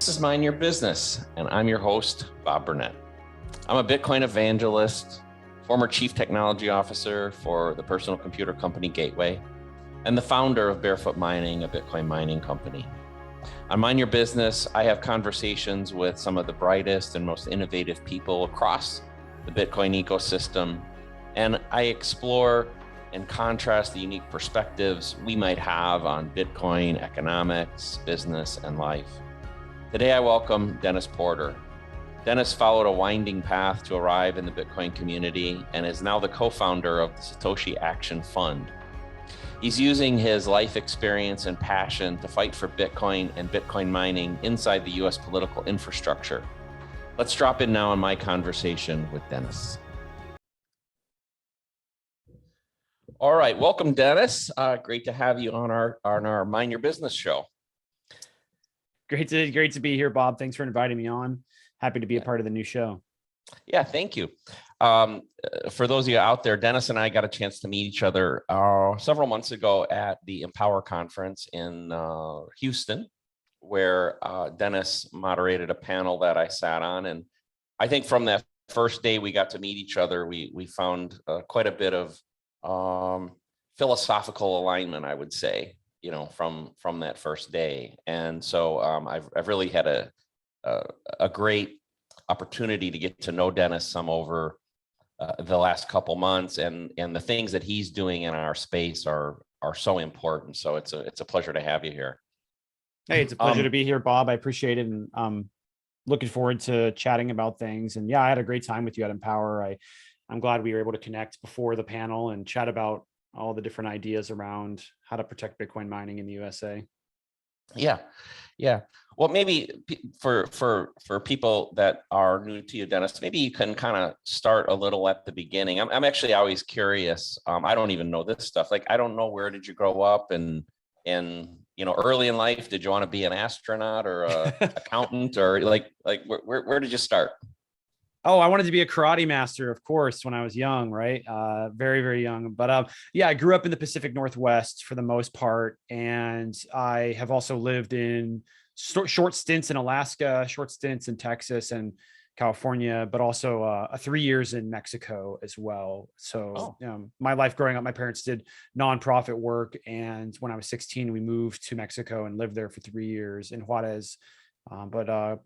This is Mind Your Business, and I'm your host, Bob Burnett. I'm a Bitcoin evangelist, former chief technology officer for the personal computer company Gateway, and the founder of Barefoot Mining, a Bitcoin mining company. On Mind Your Business, I have conversations with some of the brightest and most innovative people across the Bitcoin ecosystem, and I explore and contrast the unique perspectives we might have on Bitcoin, economics, business, and life. Today, I welcome Dennis Porter. Dennis followed a winding path to arrive in the Bitcoin community and is now the co-founder of the Satoshi Action Fund. He's using his life experience and passion to fight for Bitcoin and Bitcoin mining inside the US political infrastructure. Let's drop in now on my conversation with Dennis. All right, welcome, Dennis. Great to have you on our Mind Your Business show. Great to be here, Bob. Thanks for inviting me on. Happy to be a part of the new show. Yeah, thank you. For those of you out there, Dennis and I got a chance to meet each other several months ago at the Empower conference in Houston, where Dennis moderated a panel that I sat on. And I think from that first day we got to meet each other, we found quite a bit of philosophical alignment, I would say, from that first day. And so I've really had a great opportunity to get to know Dennis some over the last couple months, and the things that he's doing in our space are so important. So it's a pleasure to have you here. Hey, it's a pleasure to be here, Bob. I appreciate it, and looking forward to chatting about things. And yeah, I had a great time with you at Empower. I'm glad we were able to connect before the panel and chat about all the different ideas around how to protect Bitcoin mining in the USA. Yeah. Well, maybe for people that are new to you, Dennis, maybe you can kind of start a little at the beginning. I'm actually always curious. I don't even know this stuff. Like, I don't know, where did you grow up, and early in life, did you want to be an astronaut or a accountant, or like where did you start? Oh, I wanted to be a karate master, of course, when I was young, right? Very, very young. But yeah, I grew up in the Pacific Northwest for the most part. And I have also lived in short stints in Alaska, short stints in Texas and California, but also 3 years in Mexico as well. So my life growing up, my parents did nonprofit work. And when I was 16, we moved to Mexico and lived there for 3 years in Juarez. After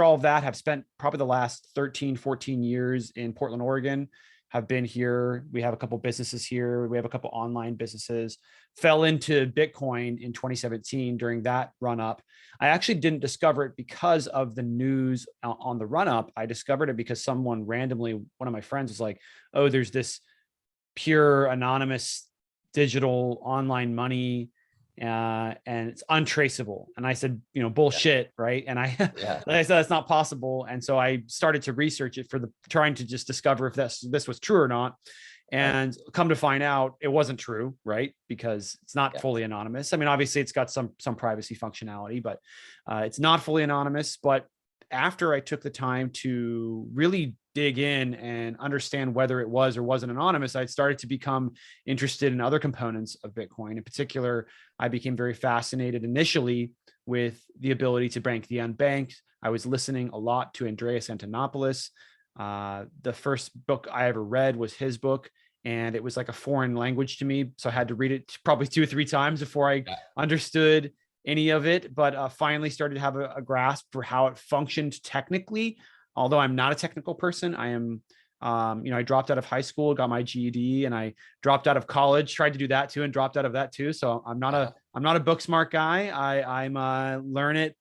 all of that, have spent probably the last 13, 14 years in Portland, Oregon, have been here. We have a couple businesses here. We have a couple online businesses. Fell into Bitcoin in 2017 during that run up. I actually didn't discover it because of the news on the run up. I discovered it because someone randomly, one of my friends was like, oh, there's this pure anonymous digital online money and it's untraceable. And I said, bullshit. Right. And I said, that's not possible. And so I started to research it trying to just discover if this was true or not. And come to find out it wasn't true, right? Because it's not fully anonymous. I mean, obviously it's got some privacy functionality, but it's not fully anonymous. But after I took the time to really dig in and understand whether it was or wasn't anonymous, I started to become interested in other components of Bitcoin. In particular, I became very fascinated initially with the ability to bank the unbanked. I was listening a lot to Andreas Antonopoulos. The first book I ever read was his book, and it was like a foreign language to me. So I had to read it probably 2 or 3 times before I understood any of it, but finally started to have a grasp for how it functioned technically. Although I'm not a technical person, I am, I dropped out of high school, got my GED, and I dropped out of college, tried to do that too, and dropped out of that too. So I'm not a book smart guy. I'm learn it,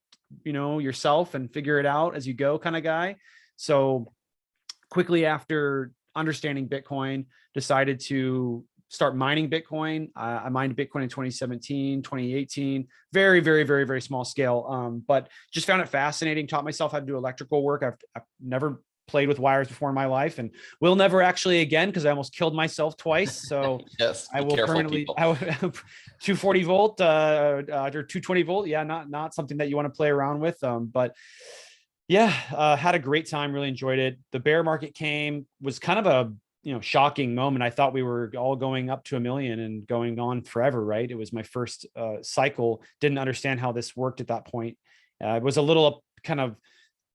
yourself and figure it out as you go kind of guy. So quickly after understanding Bitcoin, decided to start mining Bitcoin. I mined Bitcoin in 2017, 2018, very, very, very, very small scale. But just found it fascinating, taught myself how to do electrical work. I've never played with wires before in my life and will never actually again, because I almost killed myself twice. So yes, I will permanently, 240 volt or 220 volt. Yeah, not something that you want to play around with. But yeah, had a great time, really enjoyed it. The bear market came, was kind of a shocking moment. I thought we were all going up to 1 million and going on forever, right? It was my first cycle. Didn't understand how this worked at that point. It was a little kind of,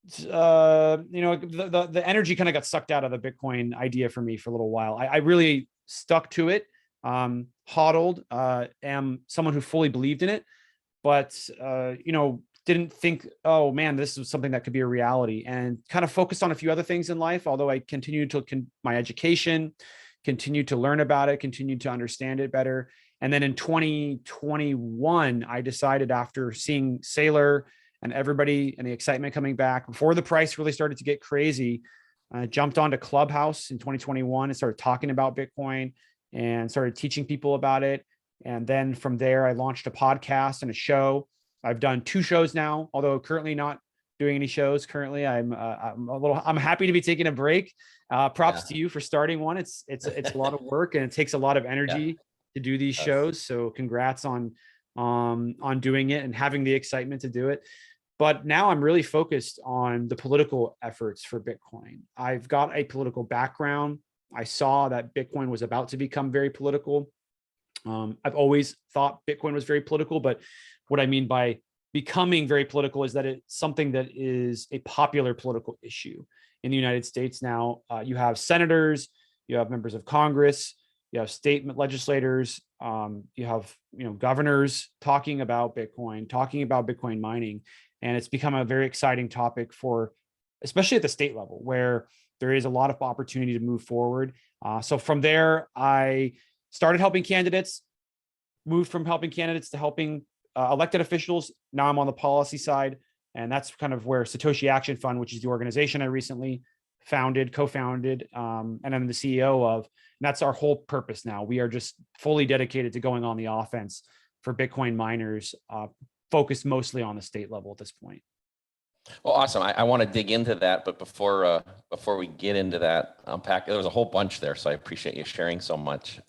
the energy kind of got sucked out of the Bitcoin idea for me for a little while. I really stuck to it, hodled, am someone who fully believed in it, but, didn't think, oh man, this was something that could be a reality, and kind of focused on a few other things in life. Although I continued to my education, continued to learn about it, continued to understand it better. And then in 2021, I decided, after seeing Sailor and everybody and the excitement coming back before the price really started to get crazy, I jumped onto Clubhouse in 2021 and started talking about Bitcoin and started teaching people about it. And then from there, I launched a podcast and a show. I've done 2 shows now, although currently not doing any shows. Currently, I'm happy to be taking a break. Props to you for starting one. It's a lot of work, and it takes a lot of energy to do these shows. So congrats on doing it and having the excitement to do it. But now I'm really focused on the political efforts for Bitcoin. I've got a political background. I saw that Bitcoin was about to become very political. I've always thought Bitcoin was very political, but what I mean by becoming very political is that it's something that is a popular political issue in the United States now. You have senators, you have members of Congress, you have state legislators, you have governors talking about Bitcoin mining, and it's become a very exciting topic for, especially at the state level, where there is a lot of opportunity to move forward. So from there, I started helping candidates, moved from helping candidates to helping elected officials. Now I'm on the policy side, and that's kind of where Satoshi Action Fund, which is the organization I recently co-founded, and I'm the CEO of. And that's our whole purpose now. We are just fully dedicated to going on the offense for Bitcoin miners, focused mostly on the state level at this point. Well, awesome. I want to dig into that, but before we get into that, unpack, there was a whole bunch there, so I appreciate you sharing so much.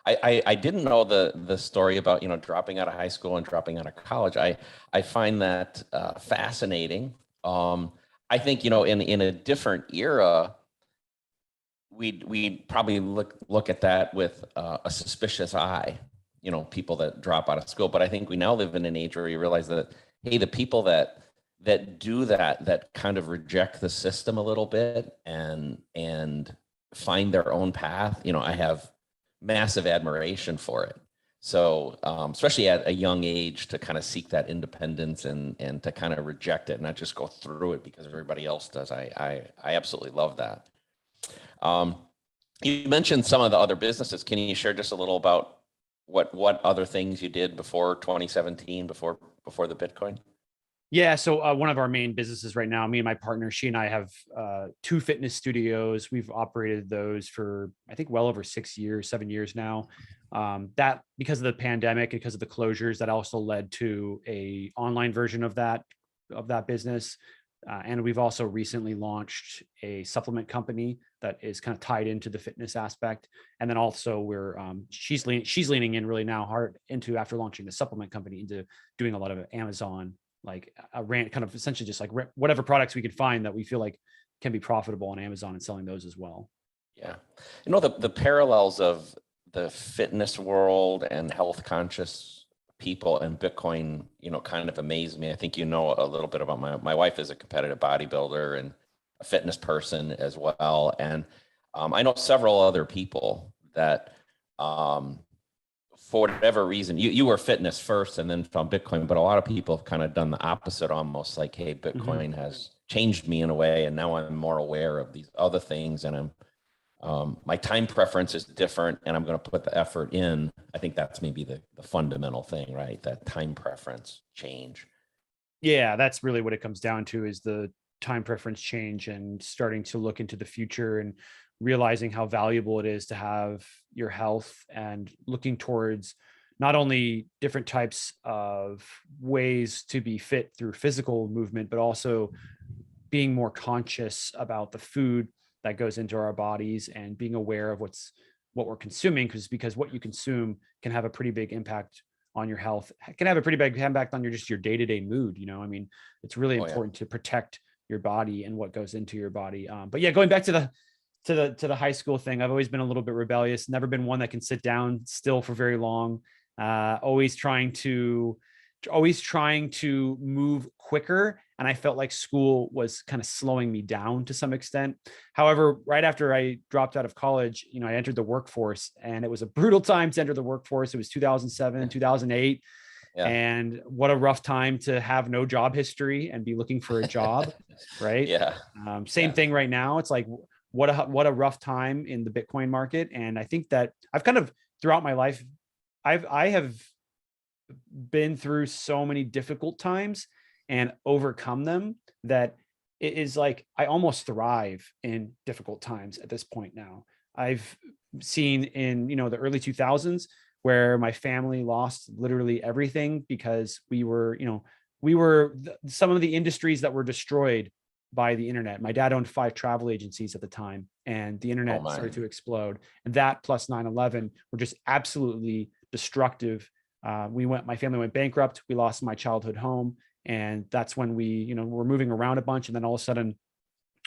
I didn't know the story about dropping out of high school and dropping out of college. I find that fascinating. I think in a different era, we'd probably look at that with a suspicious eye. People that drop out of school. But I think we now live in an age where you realize that, hey, the people that do that kind of reject the system a little bit and find their own path, I have massive admiration for it. So especially at a young age, to kind of seek that independence and to kind of reject it, not just go through it because everybody else does. I absolutely love that. You mentioned some of the other businesses. Can you share just a little about what other things you did before 2017, before the Bitcoin? Yeah. So one of our main businesses right now, me and my partner, she and I have 2 fitness studios. We've operated those for, I think, well over 7 years now. That, because of the pandemic, because of the closures, that also led to a online version of that business. And we've also recently launched a supplement company that is kind of tied into the fitness aspect. And then also she's leaning in really now hard into, after launching the supplement company, into doing a lot of Amazon, like a rant, kind of essentially just like whatever products we could find that we feel like can be profitable on Amazon, and selling those as well. Yeah. The parallels of the fitness world and health conscious people and Bitcoin, kind of amaze me. I think a little bit about my wife is a competitive bodybuilder and a fitness person as well. And I know several other people that for whatever reason, you were fitness first and then found Bitcoin, but a lot of people have kind of done the opposite, almost like, hey, Bitcoin has changed me in a way, and now I'm more aware of these other things, and my time preference is different, and I'm going to put the effort in. I think that's maybe the fundamental thing, right? That time preference change. Yeah, that's really what it comes down to, is the time preference change, and starting to look into the future and realizing how valuable it is to have your health, and looking towards not only different types of ways to be fit through physical movement, but also being more conscious about the food that goes into our bodies, and being aware of what we're consuming, because what you consume can have a pretty big impact on your health. It can have a pretty big impact on your day-to-day mood. I mean, it's really important to protect your body and what goes into your body. But yeah, going back to the high school thing, I've always been a little bit rebellious, never been one that can sit down still for very long. Always trying to always trying to move quicker. And I felt like school was kind of slowing me down to some extent. However, right after I dropped out of college, I entered the workforce, and it was a brutal time to enter the workforce. It was 2007, 2008. Yeah. And what a rough time to have no job history and be looking for a job, right? Yeah. Same thing right now. It's like, what a rough time in the Bitcoin market. And I think that I've kind of throughout my life, I have been through so many difficult times and overcome them that it is like I almost thrive in difficult times at this point now. I've seen in, the early 2000s where my family lost literally everything because some of the industries that were destroyed by the internet. My dad owned 5 travel agencies at the time, and the Oh internet my. started to explode. And that plus 9/11 were just absolutely destructive. My family went bankrupt. We lost my childhood home. And that's when we, were moving around a bunch. And then all of a sudden,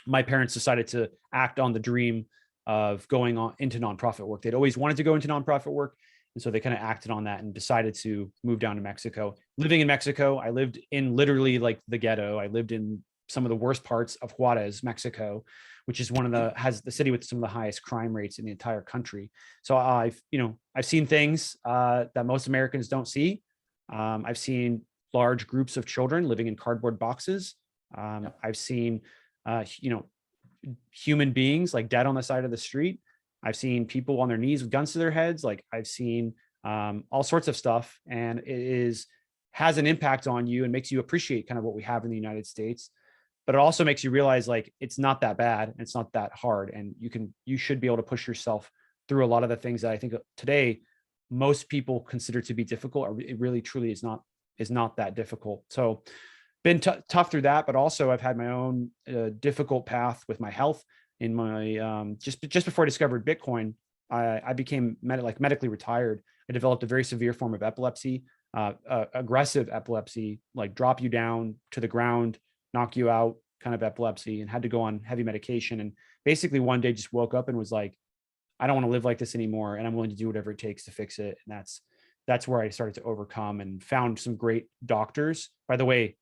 my parents decided to act on the dream of going on into nonprofit work. They'd always wanted to go into nonprofit work. And so they kind of acted on that and decided to move down to Mexico. Living in Mexico, I lived in literally like the ghetto. I lived in some of the worst parts of Juarez, Mexico, which is has the city with some of the highest crime rates in the entire country. So I've seen things that most Americans don't see. I've seen large groups of children living in cardboard boxes. I've seen, human beings like dead on the side of the street. I've seen people on their knees with guns to their heads. Like I've seen all sorts of stuff, and has an impact on you and makes you appreciate kind of what we have in the United States. But it also makes you realize like it's not that bad and it's not that hard, and you should be able to push yourself through a lot of the things that I think today most people consider to be difficult, or it really truly is not that difficult. So been tough through that, but also I've had my own difficult path with my health. In my just before I discovered Bitcoin, I became medically retired. I developed a very severe form of epilepsy, aggressive epilepsy, like drop you down to the ground, knock you out kind of epilepsy, and had to go on heavy medication. And basically one day just woke up and was like, I don't want to live like this anymore, and I'm willing to do whatever it takes to fix it. And that's where I started to overcome and found some great doctors. By the way,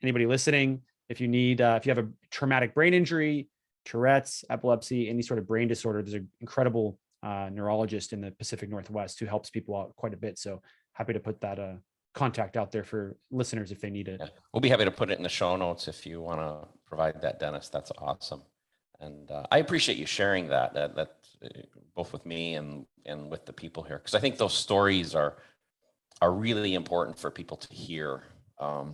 anybody listening, if you have a traumatic brain injury, Tourette's, epilepsy, any sort of brain disorder, there's an incredible neurologist in the Pacific Northwest who helps people out quite a bit. So happy to put that contact out there for listeners if they need it. Yeah. We'll be happy to put it in the show notes if you want to provide that, Dennis. That's awesome. And I appreciate you sharing that both with me and with the people here, because I think those stories are really important for people to hear. I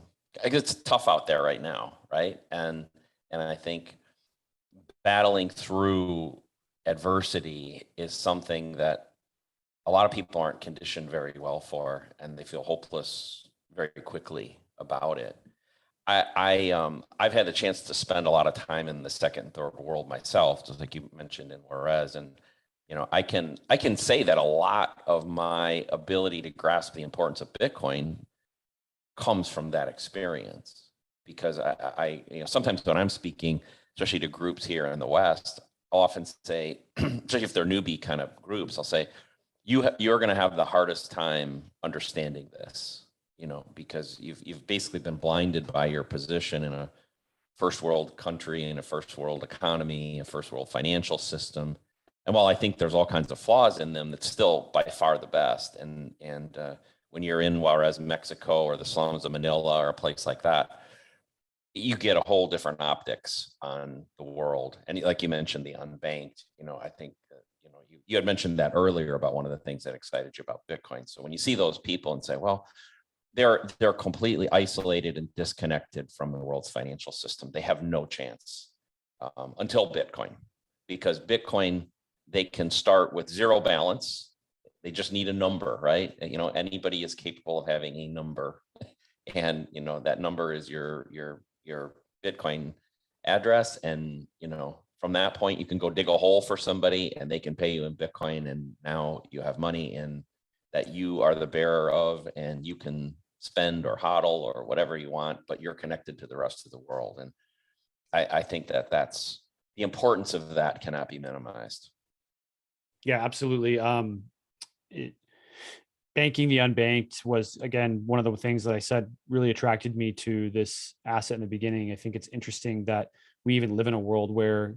guess it's tough out there right now, right? And I think battling through adversity is something that a lot of people aren't conditioned very well for, and they feel hopeless very quickly about it. I've had the chance to spend a lot of time in the second and third world myself, just like you mentioned in Juarez, and I can say that a lot of my ability to grasp the importance of Bitcoin comes from that experience, because I sometimes when I'm speaking, especially to groups here in the West, I'll often say, especially if they're newbie kind of groups, I'll say, you're going to have the hardest time understanding this, because you've basically been blinded by your position in a first world country, in a first world economy, a first world financial system. And while I think there's all kinds of flaws in them, it's still by far the best. And when you're in Juarez, Mexico, or the slums of Manila, or a place like that, you get a whole different optics on the world. And like you mentioned, the unbanked, I think, you had mentioned that earlier about one of the things that excited you about Bitcoin. So when you see those people and say, well, they're completely isolated and disconnected from the world's financial system, they have no chance until Bitcoin, because Bitcoin, they can start with zero balance. They just need a number, right? Anybody is capable of having a number, and that number is your Bitcoin address. And from that point, you can go dig a hole for somebody, and they can pay you in Bitcoin, and now you have money and that you are the bearer of, and you can spend or hodl or whatever you want, but you're connected to the rest of the world. And I think that's the importance of that cannot be minimized. Yeah, absolutely. banking the unbanked was, again, one of the things that I said really attracted me to this asset in the beginning. I think it's interesting that we even live in a world where,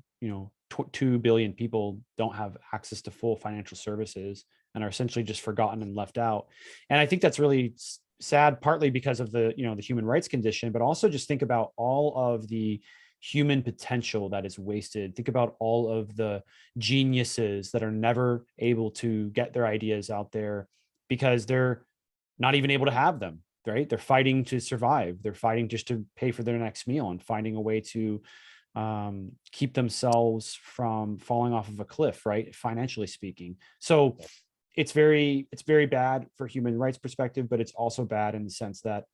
2 billion people don't have access to full financial services and are essentially just forgotten and left out. And I think that's really sad, partly because of the human rights condition, but also just think about all of the human potential that is wasted. Think about all of the geniuses that are never able to get their ideas out there because they're not even able to have them, right? They're fighting to survive. They're fighting just to pay for their next meal and finding a way to keep themselves from falling off of a cliff, right? Financially speaking. So it's very bad for human rights perspective, but it's also bad in the sense that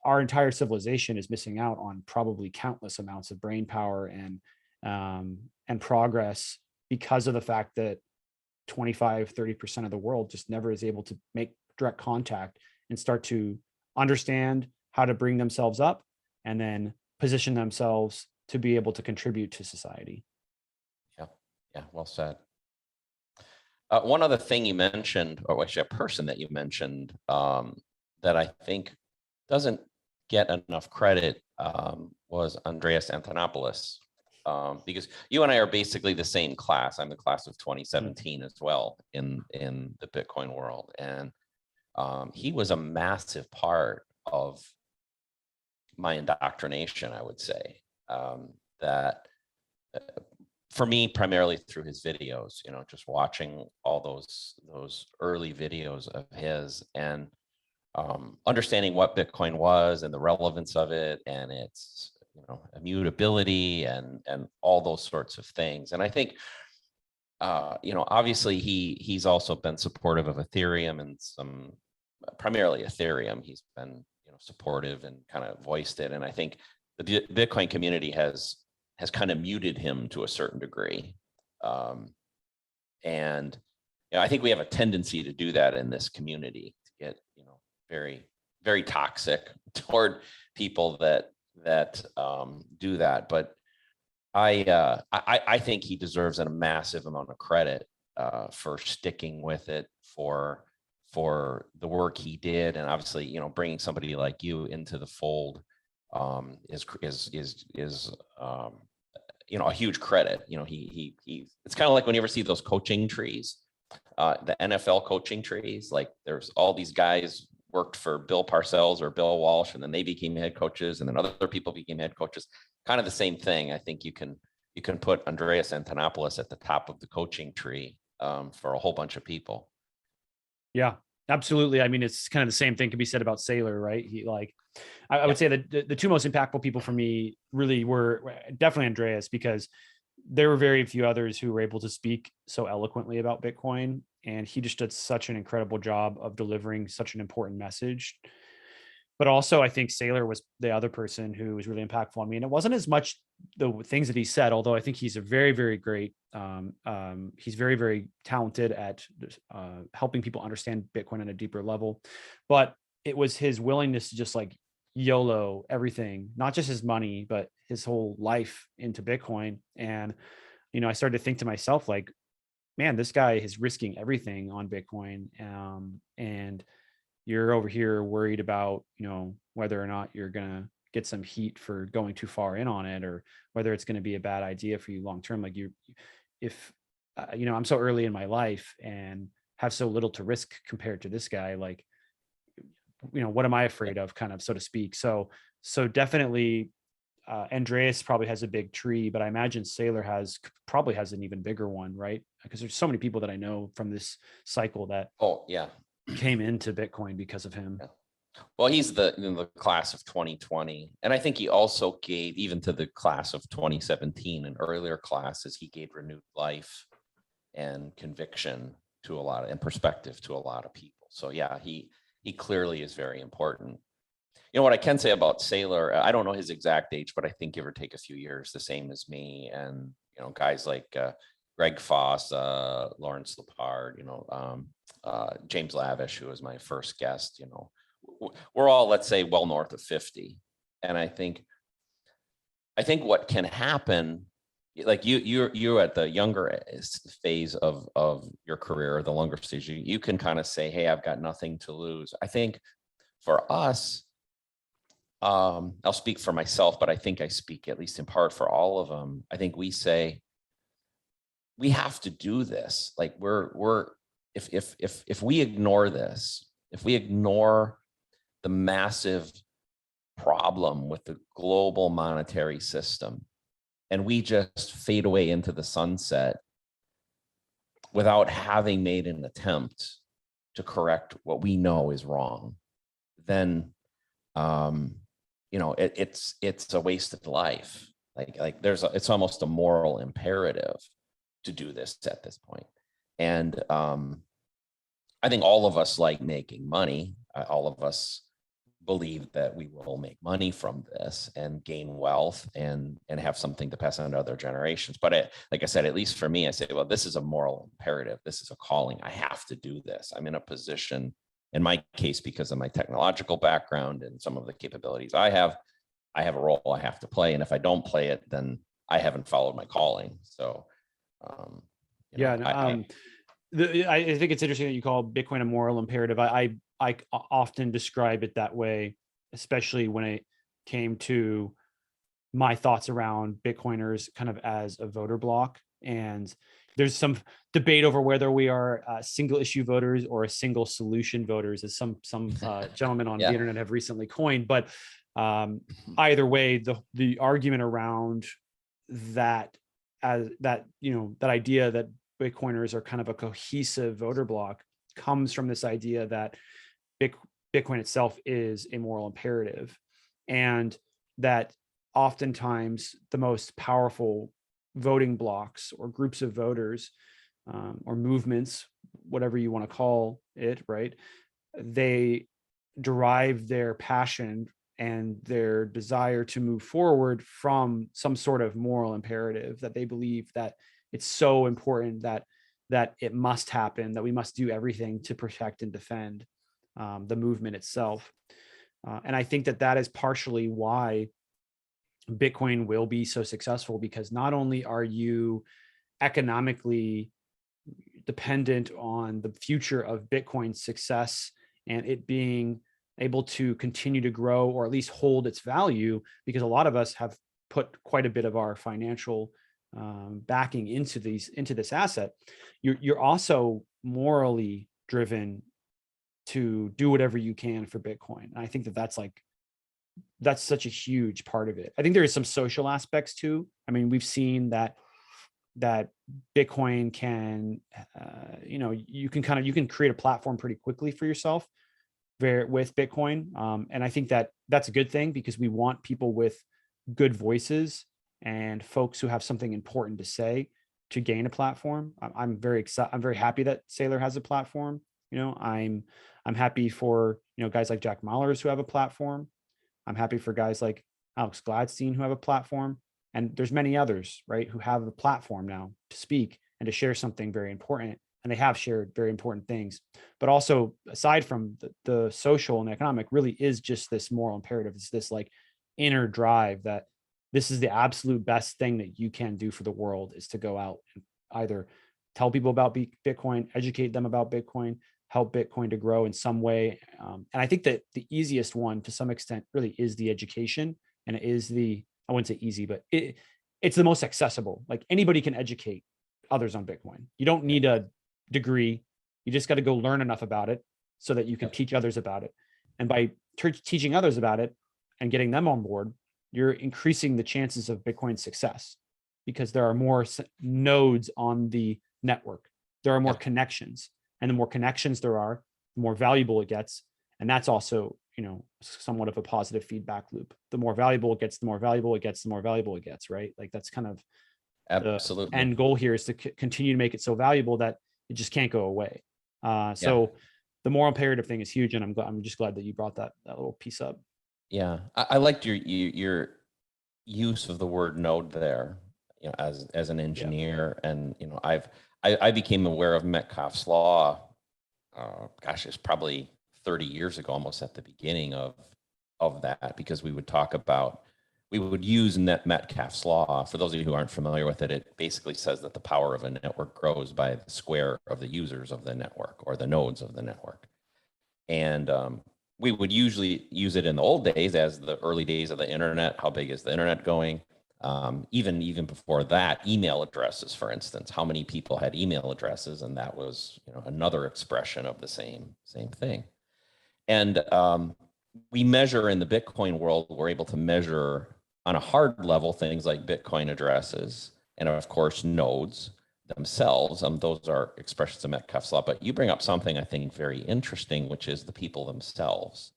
our entire civilization is missing out on probably countless amounts of brain power and progress because of the fact that 25-30% of the world just never is able to make direct contact and start to understand how to bring themselves up and then position themselves to be able to contribute to society. Yeah, yeah, well said. One other thing you mentioned, or actually a person that you mentioned, that I think doesn't get enough credit, was Andreas Antonopoulos, because you and I are basically the same class. I'm the class of 2017 as well in the Bitcoin world, and he was a massive part of my indoctrination, I would say, that for me, primarily through his videos, just watching all those early videos of his and understanding what Bitcoin was and the relevance of it and its immutability and all those sorts of things. And I think obviously he's also been supportive of Ethereum and primarily Ethereum. He's been supportive and kind of voiced it. And I think the Bitcoin community has kind of muted him to a certain degree. And I think we have a tendency to do that in this community, to get very, very toxic toward people that do that. But I think he deserves a massive amount of credit for sticking with it, for the work he did, and obviously bringing somebody like you into the fold is a huge credit. He it's kind of like when you ever see those coaching trees, the NFL coaching trees. Like there's all these guys worked for Bill Parcells or Bill Walsh, and then they became head coaches, and then other people became head coaches. Kind of the same thing. I think you can put Andreas Antonopoulos at the top of the coaching tree for a whole bunch of people. Yeah, absolutely. I mean, it's kind of the same thing can be said about Saylor, right? I would say that the two most impactful people for me really were definitely Andreas, because there were very few others who were able to speak so eloquently about Bitcoin. And he just did such an incredible job of delivering such an important message. But also, I think Saylor was the other person who was really impactful on me. And it wasn't as much the things that he said, although I think he's a very, very great, he's very, very talented at helping people understand Bitcoin on a deeper level. But it was his willingness to just like YOLO everything, not just his money, but his whole life into Bitcoin. And, I started to think to myself, like, man, this guy is risking everything on Bitcoin. And you're over here worried about, whether or not you're going to get some heat for going too far in on it, or whether it's going to be a bad idea for you long term. Like if I'm so early in my life and have so little to risk compared to this guy, like, what am I afraid of, kind of, so to speak. So definitely Andreas probably has a big tree, but I imagine Saylor probably has an even bigger one, right? Because there's so many people that I know from this cycle that came into Bitcoin because of him. Yeah. Well, he's the class of 2020. And I think he also gave, even to the class of 2017 and earlier classes, he gave renewed life and conviction to and perspective to a lot of people. So yeah, he clearly is very important. What I can say about Saylor, I don't know his exact age, but I think give or take a few years, the same as me. And, guys like Greg Foss, Lawrence Lepard, James Lavish, who was my first guest, we're all, let's say, well north of 50. And I think what can happen like you're at the younger phase of your career, or the longer stage, you can kind of say, hey, I've got nothing to lose. I think for us, I'll speak for myself, but I think I speak at least in part for all of them. I think we say we have to do this. Like if we ignore this, if we ignore the massive problem with the global monetary system, and we just fade away into the sunset without having made an attempt to correct what we know is wrong, then it's a wasted life. Like it's almost a moral imperative to do this at this point. And I think all of us like making money. All of us believe that we will make money from this and gain wealth and have something to pass on to other generations. But like I said, at least for me, I say, well, this is a moral imperative. This is a calling. I have to do this. I'm in a position, in my case, because of my technological background and some of the capabilities I have a role I have to play. And if I don't play it, then I haven't followed my calling. So, I think it's interesting that you call Bitcoin a moral imperative. I often describe it that way, especially when it came to my thoughts around Bitcoiners kind of as a voter block. And there's some debate over whether we are single issue voters or a single solution voters, as some gentlemen on the internet have recently coined. But either way, the argument around that, that idea that Bitcoiners are kind of a cohesive voter block comes from this idea that Bitcoin itself is a moral imperative, and that oftentimes the most powerful voting blocks or groups of voters or movements, whatever you want to call it, right? They derive their passion and their desire to move forward from some sort of moral imperative that they believe that it's so important that it must happen, that we must do everything to protect and defend the movement itself. And I think that is partially why Bitcoin will be so successful, because not only are you economically dependent on the future of Bitcoin's success and it being able to continue to grow or at least hold its value, because a lot of us have put quite a bit of our financial backing into this asset, you're also morally driven to do whatever you can for Bitcoin. And I think that's such a huge part of it. I think there is some social aspects too. I mean, we've seen that Bitcoin can, you can create a platform pretty quickly for yourself with Bitcoin. And I think that's a good thing, because we want people with good voices and folks who have something important to say to gain a platform. I'm very excited. I'm very happy that Saylor has a platform. I'm happy for, guys like Jack Mallers who have a platform. I'm happy for guys like Alex Gladstein who have a platform. And there's many others, right, who have a platform now to speak and to share something very important. And they have shared very important things. But also, aside from the social and economic, really is just this moral imperative. It's this like inner drive that this is the absolute best thing that you can do for the world, is to go out and either tell people about Bitcoin, educate them about Bitcoin, help Bitcoin to grow in some way. And I think that the easiest one to some extent really is the education. And it is I wouldn't say easy, but it's the most accessible. Like anybody can educate others on Bitcoin. You don't need a degree. You just got to go learn enough about it so that you can teach others about it. And by teaching others about it and getting them on board, you're increasing the chances of Bitcoin's success, because there are more nodes on the network. There are more connections, and the more connections there are, the more valuable it gets. And that's also, somewhat of a positive feedback loop. The more valuable it gets, the more valuable it gets, the more valuable it gets, right? Like that's kind of absolutely the end goal here, is to continue to make it so valuable that it just can't go away. So the moral imperative thing is huge. And I'm just glad that you brought that little piece up. Yeah, I liked your use of the word node there, as an engineer. And I became aware of Metcalfe's law. It's probably 30 years ago, almost at the beginning of that, because we would talk about we would use Metcalfe's law. For those of you who aren't familiar with it, it basically says that the power of a network grows by the square of the users of the network or the nodes of the network. And we would usually use it in the old days as the early days of the internet. How big is the internet going? Even before that, email addresses, for instance, how many people had email addresses, and that was another expression of the same thing. And we measure in the Bitcoin world, we're able to measure on a hard level things like Bitcoin addresses and of course nodes themselves. Those are expressions of Metcalfe's law. But you bring up something I think very interesting, which is the people themselves.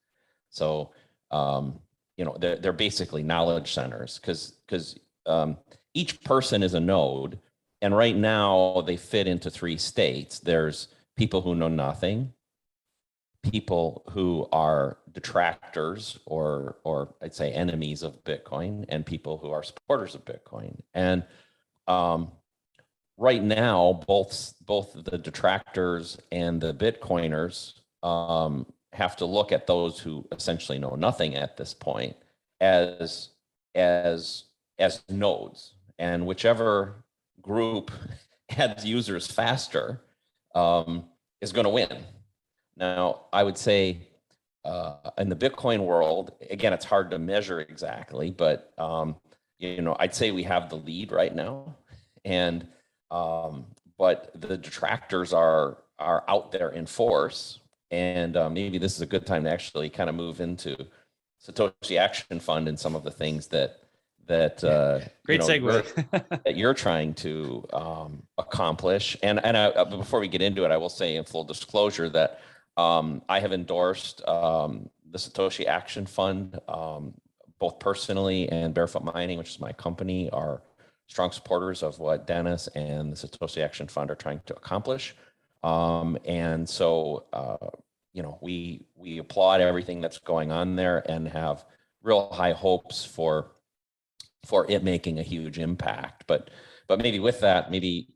So they're basically knowledge centers because each person is a node, and right now they fit into three states. There's people who know nothing, people who are detractors or I'd say enemies of Bitcoin, and people who are supporters of Bitcoin. And right now, both the detractors and the Bitcoiners have to look at those who essentially know nothing at this point as nodes, and whichever group adds users faster is going to win. Now, I would say in the Bitcoin world, again, it's hard to measure exactly, but I'd say we have the lead right now, and but the detractors are out there in force, and maybe this is a good time to actually kind of move into Satoshi Action Fund and some of the things that great segue that you're trying to accomplish. And before we get into it, I will say in full disclosure that I have endorsed the Satoshi Action Fund, both personally, and Barefoot Mining, which is my company, are strong supporters of what Dennis and the Satoshi Action Fund are trying to accomplish. And so, we applaud everything that's going on there and have real high hopes for it making a huge impact. But maybe with that, maybe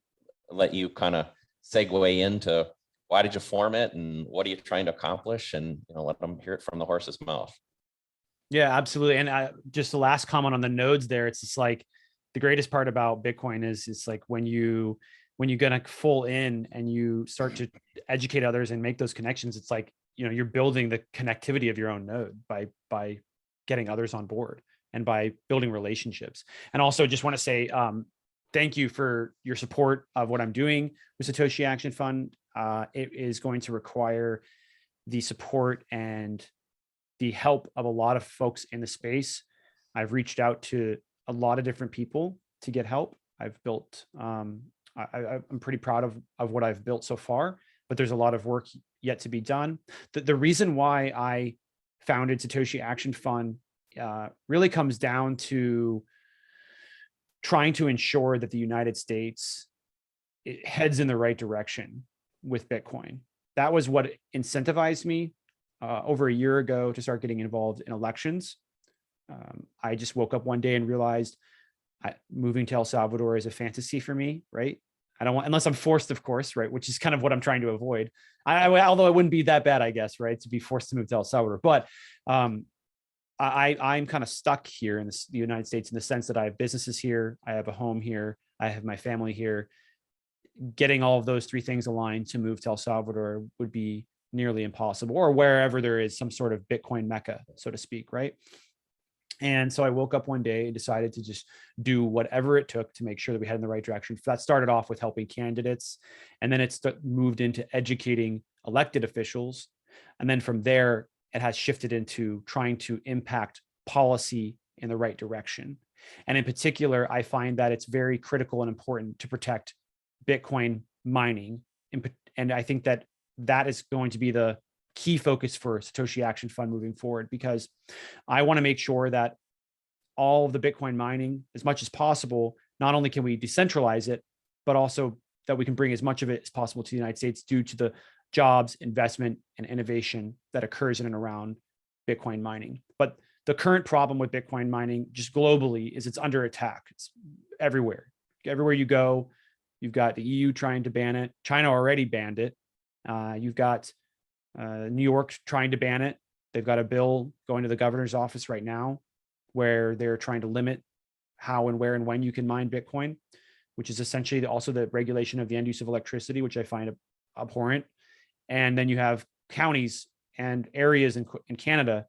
let you kind of segue into why did you form it and what are you trying to accomplish, and let them hear it from the horse's mouth. Yeah, absolutely. And just the last comment on the nodes there, it's just like the greatest part about Bitcoin is it's like when you get full in and you start to educate others and make those connections, it's like, you're building the connectivity of your own node by getting others on board and by building relationships. And also just want to say, thank you for your support of what I'm doing with Satoshi Action Fund. It is going to require the support and the help of a lot of folks in the space. I've reached out to a lot of different people to get help. I've built, I'm pretty proud of what I've built so far, but there's a lot of work yet to be done. The reason why I founded Satoshi Action Fund really comes down to trying to ensure that the United States heads in the right direction with Bitcoin. That was what incentivized me over a year ago to start getting involved in elections. I just woke up one day and realized moving to El Salvador is a fantasy for me, right? I don't want, unless I'm forced, of course, right? Which is kind of what I'm trying to avoid. Although it wouldn't be that bad, I guess, right? To be forced to move to El Salvador. But I'm kind of stuck here in the United States in the sense that I have businesses here. I have a home here. I have my family here. Getting all of those three things aligned to move to El Salvador would be nearly impossible, or wherever there is some sort of Bitcoin mecca, so to speak, right? And so I woke up one day and decided to just do whatever it took to make sure that we head in the right direction. That started off with helping candidates, and then it's moved into educating elected officials. And then from there, it has shifted into trying to impact policy in the right direction. And in particular, I find that it's very critical and important to protect Bitcoin mining. And I think that that is going to be the key focus for Satoshi Action Fund moving forward, because I want to make sure that all of the Bitcoin mining, as much as possible, not only can we decentralize it, but also that we can bring as much of it as possible to the United States due to the jobs, investment, and innovation that occurs in and around Bitcoin mining. But the current problem with Bitcoin mining just globally is it's under attack. It's everywhere. Everywhere you go, you've got the EU trying to ban it. China already banned it. You've got New York trying to ban it. They've got a bill going to the governor's office right now. where they're trying to limit how and where and when you can mine Bitcoin, which is essentially also the regulation of the end use of electricity, which I find abhorrent. And then you have counties and areas in Canada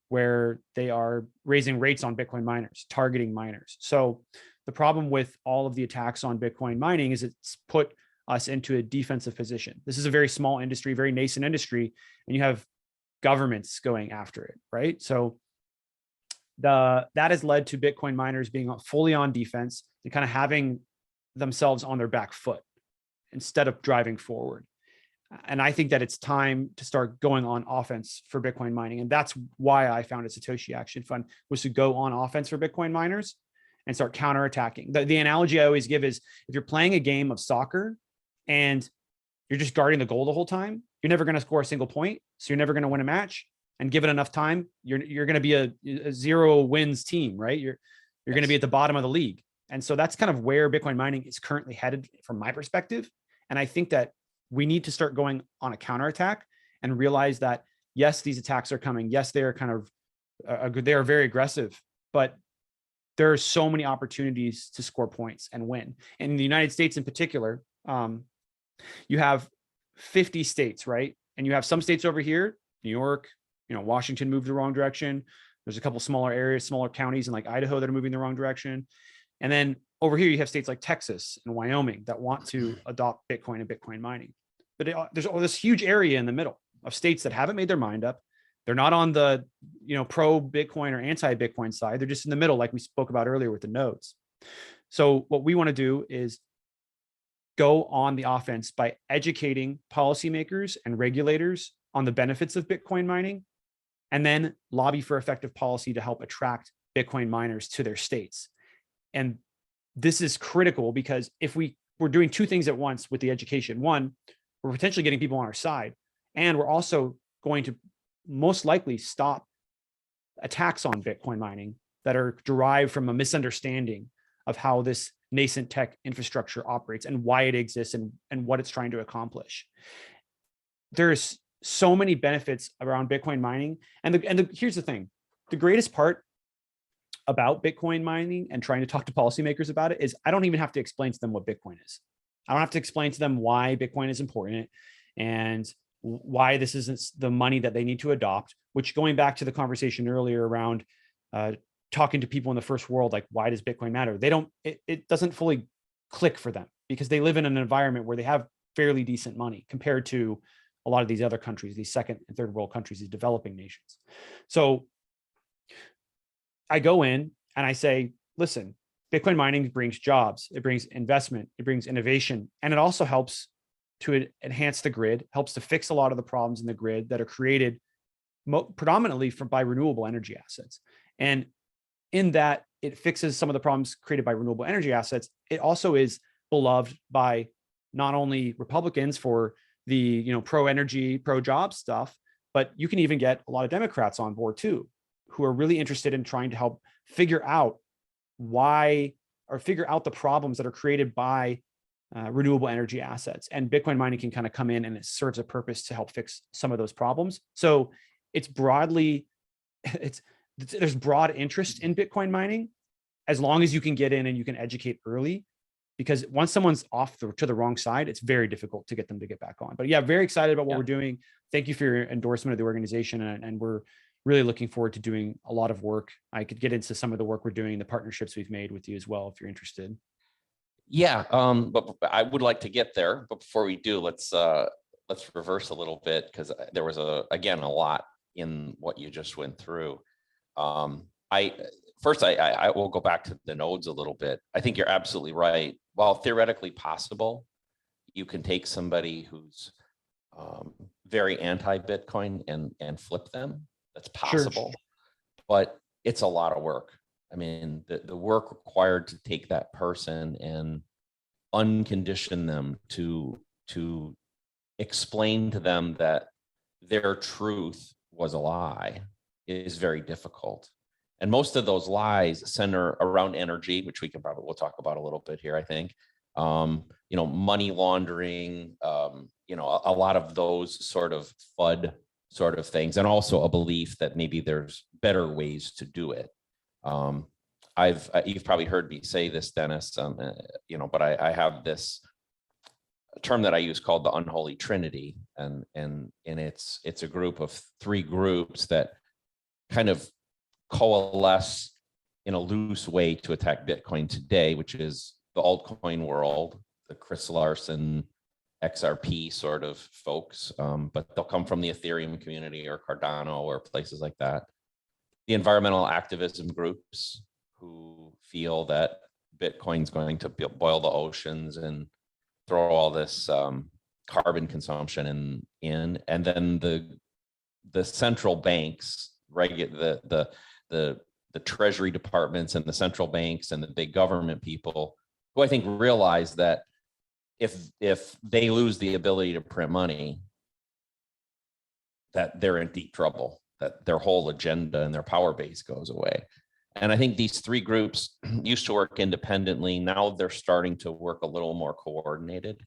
where they are raising rates on Bitcoin miners, targeting miners. So the problem with all of the attacks on Bitcoin mining is it's put us into a defensive position. This is a very small industry, very nascent industry, and you have governments going after it, right? So that has led to Bitcoin miners being fully on defense and kind of having themselves on their back foot instead of driving forward. And I think that it's time to start going on offense for Bitcoin mining. And that's why I founded Satoshi Action Fund, was to go on offense for Bitcoin miners and start counterattacking. The analogy I always give is, if you're playing a game of soccer and you're just guarding the goal the whole time, you're never going to score a single point. So you're never going to win a match. And given enough time, you're going to be a 0 wins team, right? You're going to be at the bottom of the league. And so that's kind of where Bitcoin mining is currently headed from my perspective. And I think that we need to start going on a counterattack and realize that, yes, these attacks are coming. Yes, they are kind of, they are very aggressive, but there are so many opportunities to score points and win. And in the United States in particular, you have 50 states, right? And you have some states over here, New York, Washington moved the wrong direction. There's a couple smaller areas, smaller counties in like Idaho that are moving the wrong direction. And then over here, you have states like Texas and Wyoming that want to adopt Bitcoin and Bitcoin mining. But there's this huge area in the middle of states that haven't made their mind up. They're not on the pro Bitcoin or anti Bitcoin side. They're just in the middle, like we spoke about earlier with the nodes. So what we want to do is go on the offense by educating policymakers and regulators on the benefits of Bitcoin mining, and then lobby for effective policy to help attract Bitcoin miners to their states. And this is critical because if we're doing two things at once with the education, one, we're potentially getting people on our side, and we're also going to most likely stop attacks on Bitcoin mining that are derived from a misunderstanding of how this nascent tech infrastructure operates and why it exists and what it's trying to accomplish. There's so many benefits around Bitcoin mining. And here's the thing, the greatest part about Bitcoin mining and trying to talk to policymakers about it is I don't even have to explain to them what Bitcoin is. I don't have to explain to them why Bitcoin is important and why this isn't the money that they need to adopt, which, going back to the conversation earlier around talking to people in the first world, like, why does Bitcoin matter? It doesn't fully click for them because they live in an environment where they have fairly decent money compared to a lot of these other countries, these second and third world countries, these developing nations. So I go in and I say, listen, Bitcoin mining brings jobs, it brings investment, it brings innovation, and it also helps to enhance the grid, helps to fix a lot of the problems in the grid that are created predominantly by renewable energy assets. And in that it fixes some of the problems created by renewable energy assets, it also is beloved by not only Republicans for the pro-energy, pro-job stuff, but you can even get a lot of Democrats on board too, who are really interested in trying to help figure out figure out the problems that are created by renewable energy assets. And Bitcoin mining can kind of come in and it serves a purpose to help fix some of those problems. So there's broad interest in Bitcoin mining as long as you can get in and you can educate early, because once someone's off to the wrong side, it's very difficult to get them to get back on. But yeah, very excited about what we're doing. Thank you for your endorsement of the organization. And we're really looking forward to doing a lot of work. I could get into some of the work we're doing, the partnerships we've made with you as well, if you're interested. Yeah, but I would like to get there. But before we do, let's reverse a little bit, because there was a lot in what you just went through. I will go back to the nodes a little bit. I think you're absolutely right. While theoretically possible, you can take somebody who's very anti-Bitcoin and flip them. That's possible, sure. But it's a lot of work. I mean, the work required to take that person and uncondition them to explain to them that their truth was a lie is very difficult. And most of those lies center around energy, which we'll talk about a little bit here, I think. Money laundering, a lot of those sort of FUD sort of things, and also a belief that maybe there's better ways to do it. Um, you've probably heard me say this, Dennis, but I have this term that I use called the unholy trinity, and it's a group of three groups that kind of coalesce in a loose way to attack Bitcoin today, which is the altcoin world, the Chris Larson, XRP sort of folks, but they'll come from the Ethereum community or Cardano or places like that. The environmental activism groups who feel that Bitcoin's going to boil the oceans and throw all this carbon consumption in, and then the central banks, the treasury departments and the central banks and the big government people, who I think realize that if they lose the ability to print money, that they're in deep trouble, that their whole agenda and their power base goes away. And I think these three groups used to work independently. Now they're starting to work a little more coordinated.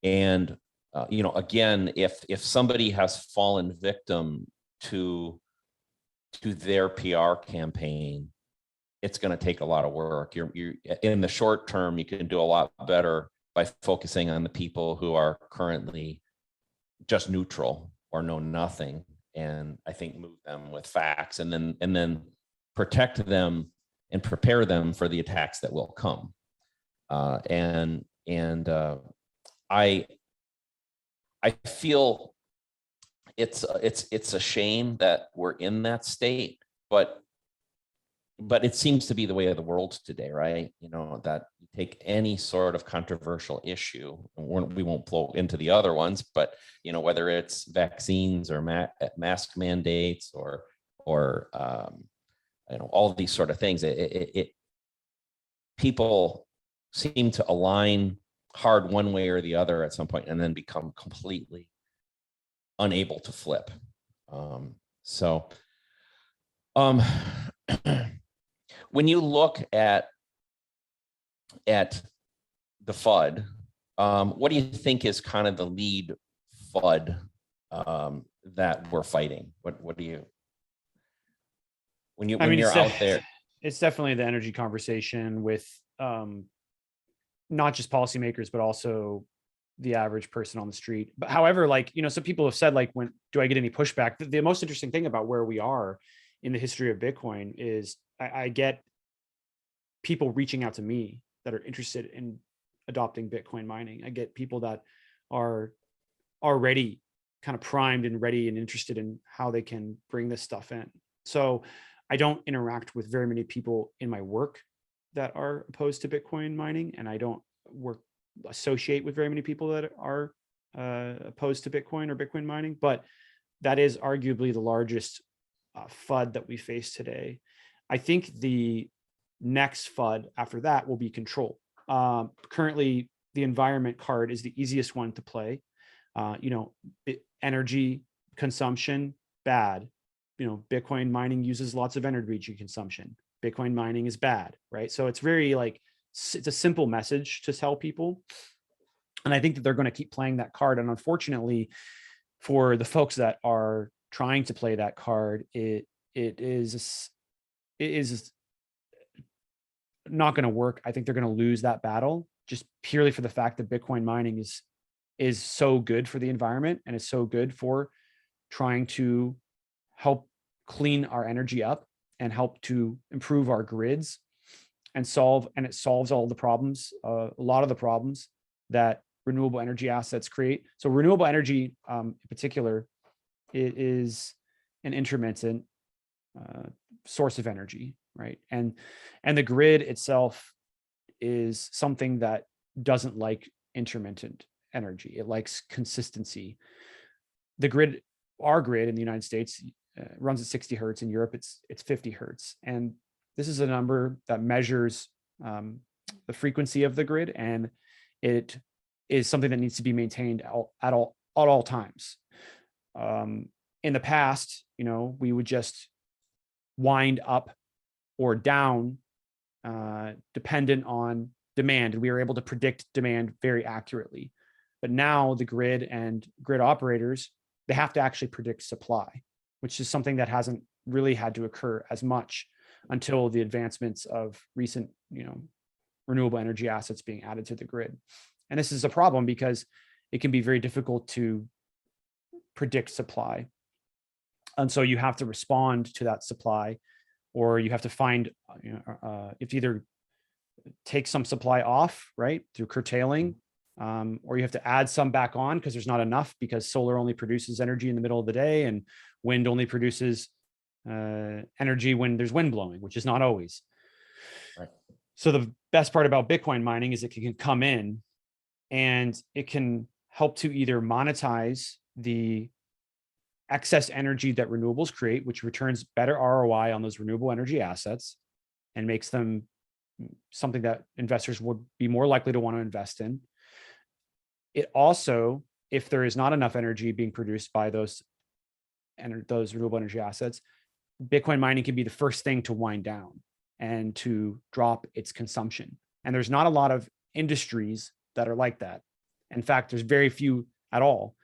And, again, if somebody has fallen victim to their PR campaign, it's going to take a lot of work. You're in the short term, you can do a lot better by focusing on the people who are currently just neutral or know nothing. And I think move them with facts, and then protect them and prepare them for the attacks that will come. I feel it's a shame that we're in that state, but it seems to be the way of the world today, right? That you take any sort of controversial issue, and we won't flow into the other ones, but whether it's vaccines or mask mandates or all of these sort of things, people seem to align hard one way or the other at some point, and then become completely unable to flip. When you look at the FUD, what do you think is kind of the lead FUD that we're fighting? What do you, when you're out there? It's definitely the energy conversation with not just policymakers, but also the average person on the street. But however, some people have said, when do I get any pushback? The most interesting thing about where we are in the history of Bitcoin is I get people reaching out to me that are interested in adopting Bitcoin mining. I get people that are already kind of primed and ready and interested in how they can bring this stuff in. So I don't interact with very many people in my work that are opposed to Bitcoin mining, and I don't associate with very many people that are opposed to Bitcoin or Bitcoin mining, but that is arguably the largest FUD that we face today. I think the next FUD after that will be control. Currently, the environment card is the easiest one to play. Energy consumption, bad. Bitcoin mining uses lots of energy consumption. Bitcoin mining is bad, right? So it's very it's a simple message to tell people. And I think that they're going to keep playing that card. And unfortunately, for the folks that are trying to play that card, it is not going to work. I think they're going to lose that battle just purely for the fact that Bitcoin mining is so good for the environment, and is so good for trying to help clean our energy up and help to improve our grids and it solves all the problems, a lot of the problems that renewable energy assets create. So renewable energy in particular, it is an intermittent source of energy, right? And the grid itself is something that doesn't like intermittent energy. It likes consistency. Our grid in the United States runs at 60 hertz. In Europe, it's 50 hertz. And this is a number that measures the frequency of the grid, and it is something that needs to be maintained at all times. In the past, we would just wind up or down dependent on demand, and we were able to predict demand very accurately. But now the grid and grid operators, they have to actually predict supply, which is something that hasn't really had to occur as much until the advancements of recent, renewable energy assets being added to the grid. And this is a problem because it can be very difficult to predict supply. And so you have to respond to that supply, or you have to find, if either take some supply off, right, through curtailing, or you have to add some back on because there's not enough, because solar only produces energy in the middle of the day and wind only produces energy when there's wind blowing, which is not always. Right. So the best part about Bitcoin mining is it can come in and it can help to either monetize the excess energy that renewables create, which returns better ROI on those renewable energy assets and makes them something that investors would be more likely to want to invest in. It also, if there is not enough energy being produced by those renewable energy assets, Bitcoin mining can be the first thing to wind down and to drop its consumption. And there's not a lot of industries that are like that. In fact, there's very few at all.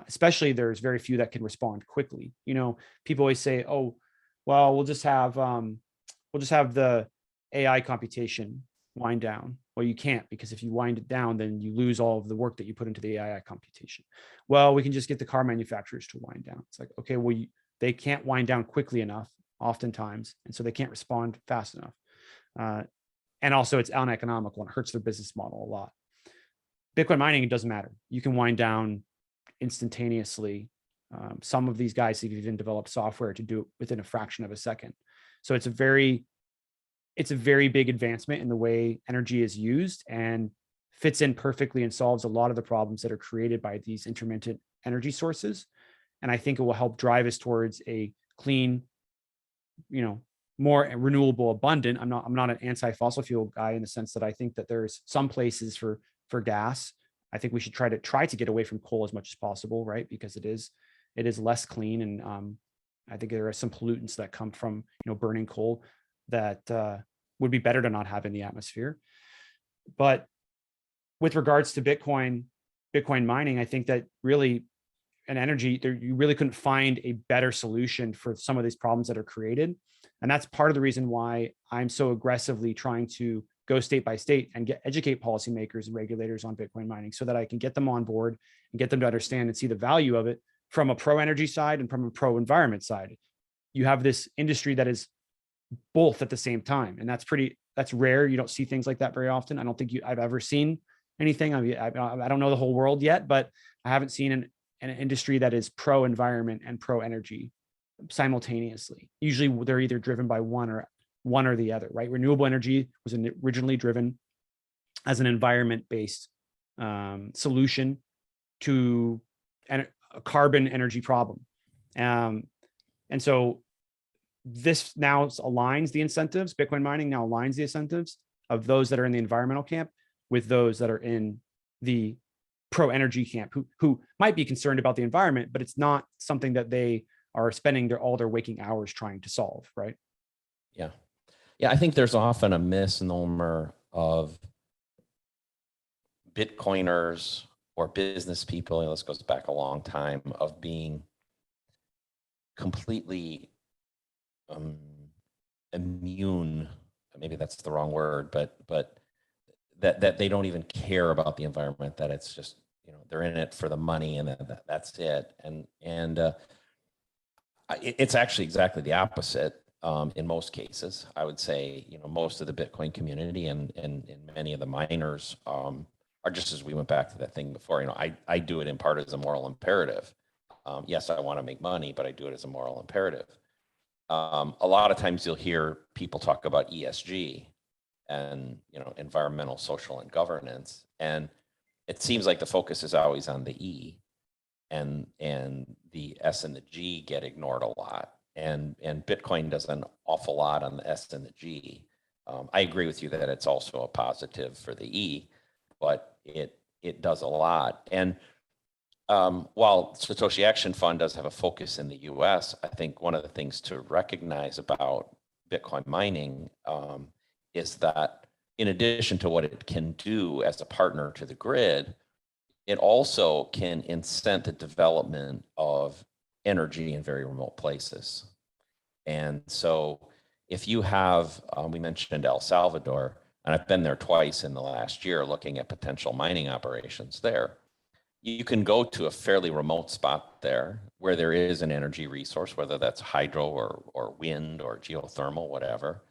Especially there's very few that can respond quickly. People always say, "Oh, well, we'll just have the AI computation wind down." Well, you can't, because if you wind it down, then you lose all of the work that you put into the AI computation. Well, we can just get the car manufacturers to wind down. It's like, okay, well, they can't wind down quickly enough oftentimes, and so they can't respond fast enough. And also it's uneconomical and hurts their business model a lot. Bitcoin mining, it doesn't matter. You can wind down instantaneously. Some of these guys have even developed software to do it within a fraction of a second. So it's a very big advancement in the way energy is used, and fits in perfectly and solves a lot of the problems that are created by these intermittent energy sources. And I think it will help drive us towards a clean, more renewable, abundant. I'm not an anti-fossil fuel guy, in the sense that I think that there's some places for gas. I think we should try to get away from coal as much as possible, right? Because it is less clean, and I think there are some pollutants that come from burning coal that would be better to not have in the atmosphere. But with regards to Bitcoin mining, I think that really, an energy there, you really couldn't find a better solution for some of these problems that are created. And that's part of the reason why I'm so aggressively trying to go state by state and educate policymakers and regulators on Bitcoin mining, so that I can get them on board and get them to understand and see the value of it from a pro energy side and from a pro environment side. You have this industry that is both at the same time, and that's rare. You don't see things like that very often. I don't think I've ever seen anything. I don't know the whole world yet, but I haven't seen an industry that is pro environment and pro energy simultaneously. Usually they're either driven by one or the other, right? Renewable energy was originally driven as an environment-based solution to a carbon energy problem. And so this now aligns the incentives. Bitcoin mining now aligns the incentives of those that are in the environmental camp with those that are in the pro energy camp, who might be concerned about the environment, but it's not something that they are spending all their waking hours trying to solve, right? Yeah. I think there's often a misnomer of Bitcoiners or business people, this goes back a long time, of being completely immune. Maybe that's the wrong word, but that they don't even care about the environment, that it's just, they're in it for the money, and that's it. And it's actually exactly the opposite. In most cases, I would say, most of the Bitcoin community and many of the miners are, just as we went back to that thing before, I do it in part as a moral imperative. Yes, I want to make money, but I do it as a moral imperative. A lot of times you'll hear people talk about ESG and, environmental, social, and governance. And it seems like the focus is always on the E, and the S and the G get ignored a lot. And Bitcoin does an awful lot on the S and the G. I agree with you that it's also a positive for the E, but it does a lot. And while Satoshi Action Fund does have a focus in the US, I think one of the things to recognize about Bitcoin mining is that, in addition to what it can do as a partner to the grid, it also can incent the development of energy in very remote places. And so if you have, we mentioned El Salvador, and I've been there twice in the last year looking at potential mining operations there. You can go to a fairly remote spot there where there is an energy resource, whether that's hydro or wind or geothermal, whatever.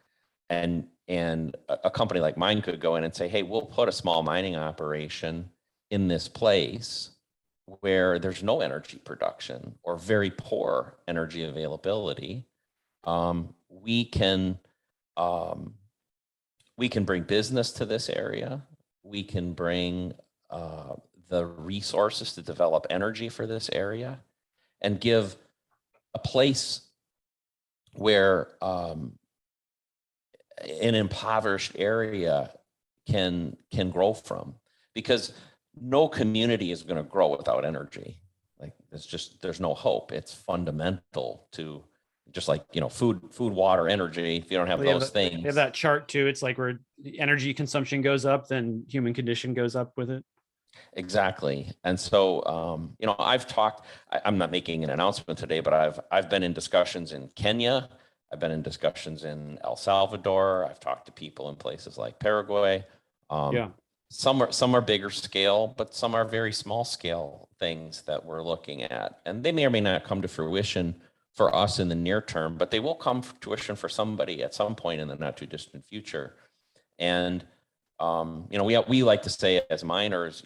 And a company like mine could go in and say, hey, we'll put a small mining operation in this place where there's no energy production or very poor energy availability. We can bring business to this area. We can bring the resources to develop energy for this area and give a place where an impoverished area can grow from, because no community is going to grow without energy. Like there's no hope. It's fundamental to, just like, food, water, energy. If you don't have those things. They have that chart too. It's like where energy consumption goes up, then human condition goes up with it. Exactly. And so, I'm not making an announcement today, but I've been in discussions in Kenya. I've been in discussions in El Salvador. I've talked to people in places like Paraguay. Some are bigger scale, but some are very small scale things that we're looking at. And they may or may not come to fruition for us in the near term, but they will come to fruition for somebody at some point in the not too distant future. And we like to say as miners,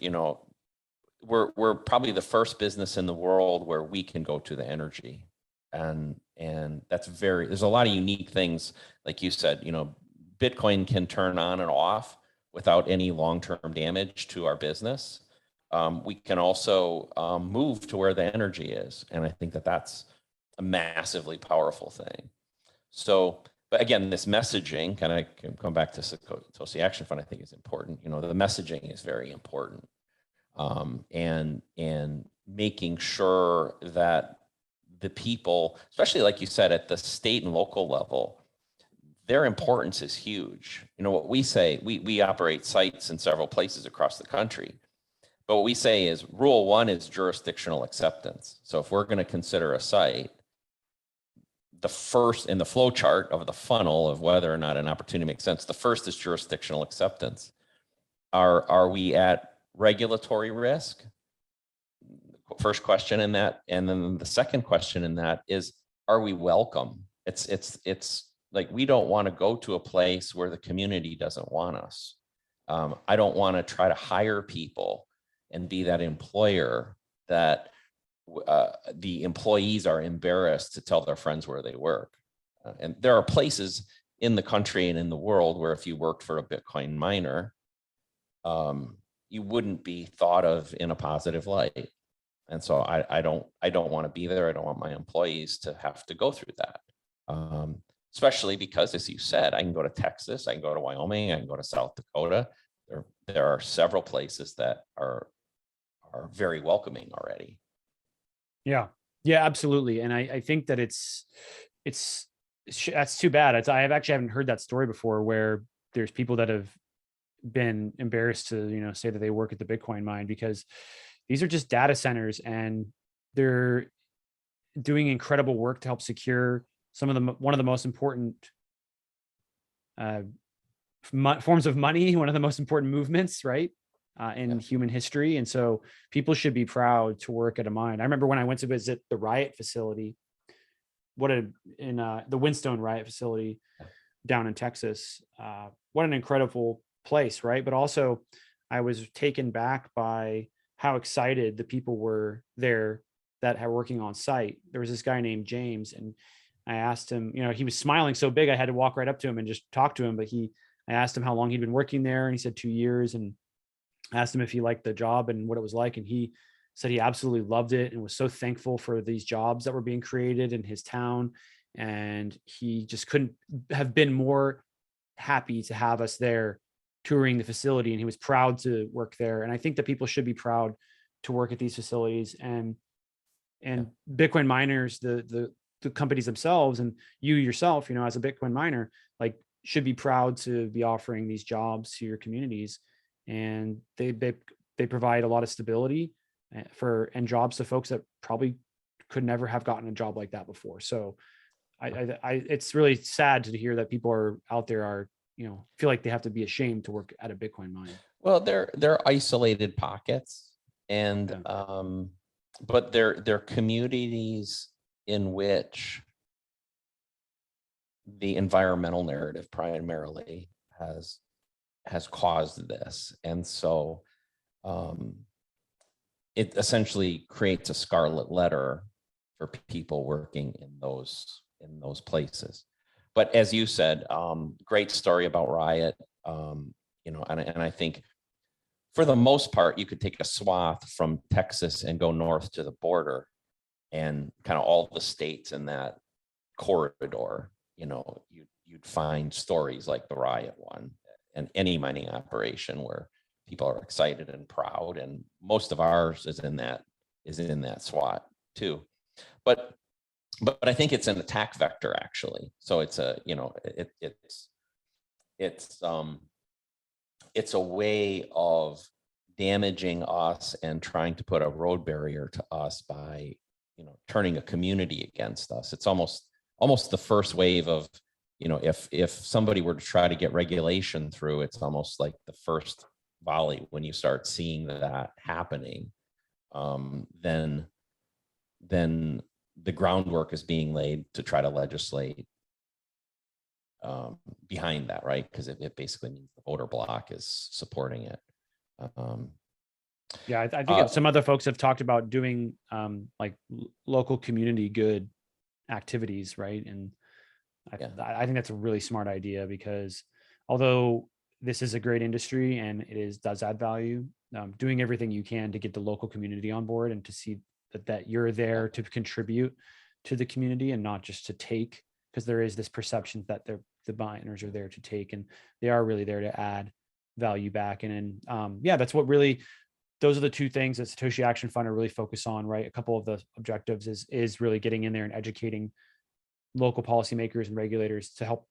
we're probably the first business in the world where we can go to the energy. And there's a lot of unique things. Like you said, Bitcoin can turn on and off without any long-term damage to our business. We can also move to where the energy is. And I think that's a massively powerful thing. So, but again, this messaging, kind of come back to Satoshi Action Fund, I think is important. The messaging is very important. And making sure that the people, especially like you said, at the state and local level, their importance is huge. What we say, we operate sites in several places across the country. But what we say is rule one is jurisdictional acceptance. So if we're going to consider a site, the first in the flow chart of the funnel of whether or not an opportunity makes sense, the first is jurisdictional acceptance. Are we at regulatory risk? First question in that. And then the second question in that is, are we welcome? It's like, we don't want to go to a place where the community doesn't want us. I don't want to try to hire people and be that employer that the employees are embarrassed to tell their friends where they work. And there are places in the country and in the world where if you worked for a Bitcoin miner, you wouldn't be thought of in a positive light. And so I don't want to be there. I don't want my employees to have to go through that. Especially because, as you said, I can go to Texas, I can go to Wyoming, I can go to South Dakota. There are several places that are very welcoming already. Yeah, absolutely. And I think that that's too bad. I haven't heard that story before, where there's people that have been embarrassed to, say that they work at the Bitcoin mine, because these are just data centers and they're doing incredible work to help secure one of the most important forms of money, one of the most important movements, right? In human history. And so people should be proud to work at a mine. I remember when I went to visit the Riot facility, the Whinstone Riot facility down in Texas. What an incredible place, right? But also I was taken back by how excited the people were there that are working on site. There was this guy named James, and I asked him, he was smiling so big, I had to walk right up to him and just talk to him. But I asked him how long he'd been working there, and he said 2 years. And I asked him if he liked the job and what it was like. And he said he absolutely loved it and was so thankful for these jobs that were being created in his town. And he just couldn't have been more happy to have us there touring the facility. And he was proud to work there. And I think that people should be proud to work at these facilities, and Bitcoin miners, the companies themselves, and you yourself, as a Bitcoin miner, like, should be proud to be offering these jobs to your communities. And they provide a lot of stability and jobs to folks that probably could never have gotten a job like that before. So It's really sad to hear that people are out there are, feel like they have to be ashamed to work at a Bitcoin mine. Well, they're isolated pockets, and Yeah. but they're communities in which the environmental narrative primarily has caused this, and so it essentially creates a scarlet letter for people working in those places. But as you said, great story about Riot. And I think for the most part, you could take a swath from Texas and go north to the border, and kind of all the states in that corridor. You'd find stories like the Riot one, and any mining operation where people are excited and proud, and most of ours is in that SWAT too. But I think it's an attack vector, actually. So it's a it's a way of damaging us and trying to put a road barrier to us by turning a community against us. It's almost the first wave of, if somebody were to try to get regulation through, it's almost like the first volley when you start seeing that happening. Then the groundwork is being laid to try to legislate behind that, right? Because it basically means the voter bloc is supporting it. Yeah, I think some other folks have talked about doing like local community good activities, right? And I think that's a really smart idea, because although this is a great industry and does add value, doing everything you can to get the local community on board and to see that you're there to contribute to the community and not just to take, because there is this perception that the miners are there to take, and they are really there to add value back. And that's what really, those are the two things that Satoshi Action Fund are really focused on, right? A couple of the objectives is really getting in there and educating local policymakers and regulators to help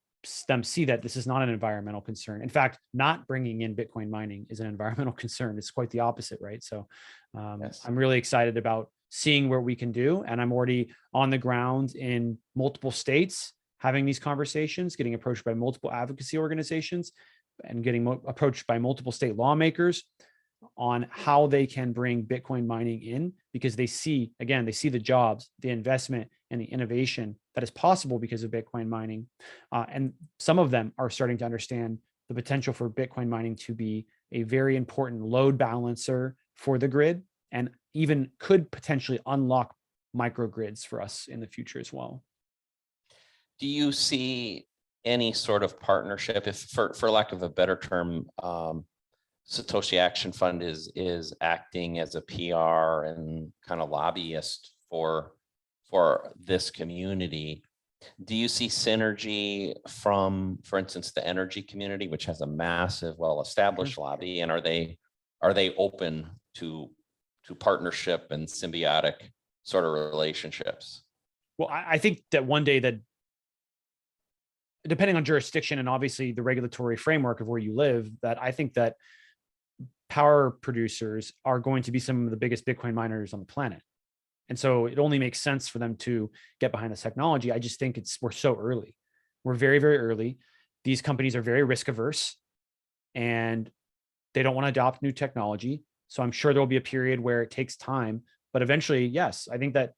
them see that this is not an environmental concern. In fact, not bringing in Bitcoin mining is an environmental concern. It's quite the opposite, right? So yes. I'm really excited about seeing what we can do. And I'm already on the ground in multiple states, having these conversations, getting approached by multiple advocacy organizations, and getting approached by multiple state lawmakers on how they can bring Bitcoin mining in, because they see the jobs, the investment, and the innovation that is possible because of Bitcoin mining. And some of them are starting to understand the potential for Bitcoin mining to be a very important load balancer for the grid, and even could potentially unlock microgrids for us in the future as well. Do you see any sort of partnership, if for lack of a better term, Satoshi Action Fund is acting as a PR and kind of lobbyist for this community? Do you see synergy from, for instance, the energy community, which has a massive, well-established lobby, and are they open to partnership and symbiotic sort of relationships? Well, I think that one day, that depending on jurisdiction and obviously the regulatory framework of where you live, that I think that power producers are going to be some of the biggest Bitcoin miners on the planet. And so it only makes sense for them to get behind this technology. I just think we're so early. We're very, very early. These companies are very risk averse, and they don't want to adopt new technology. So I'm sure there'll be a period where it takes time, but eventually, yes, I think that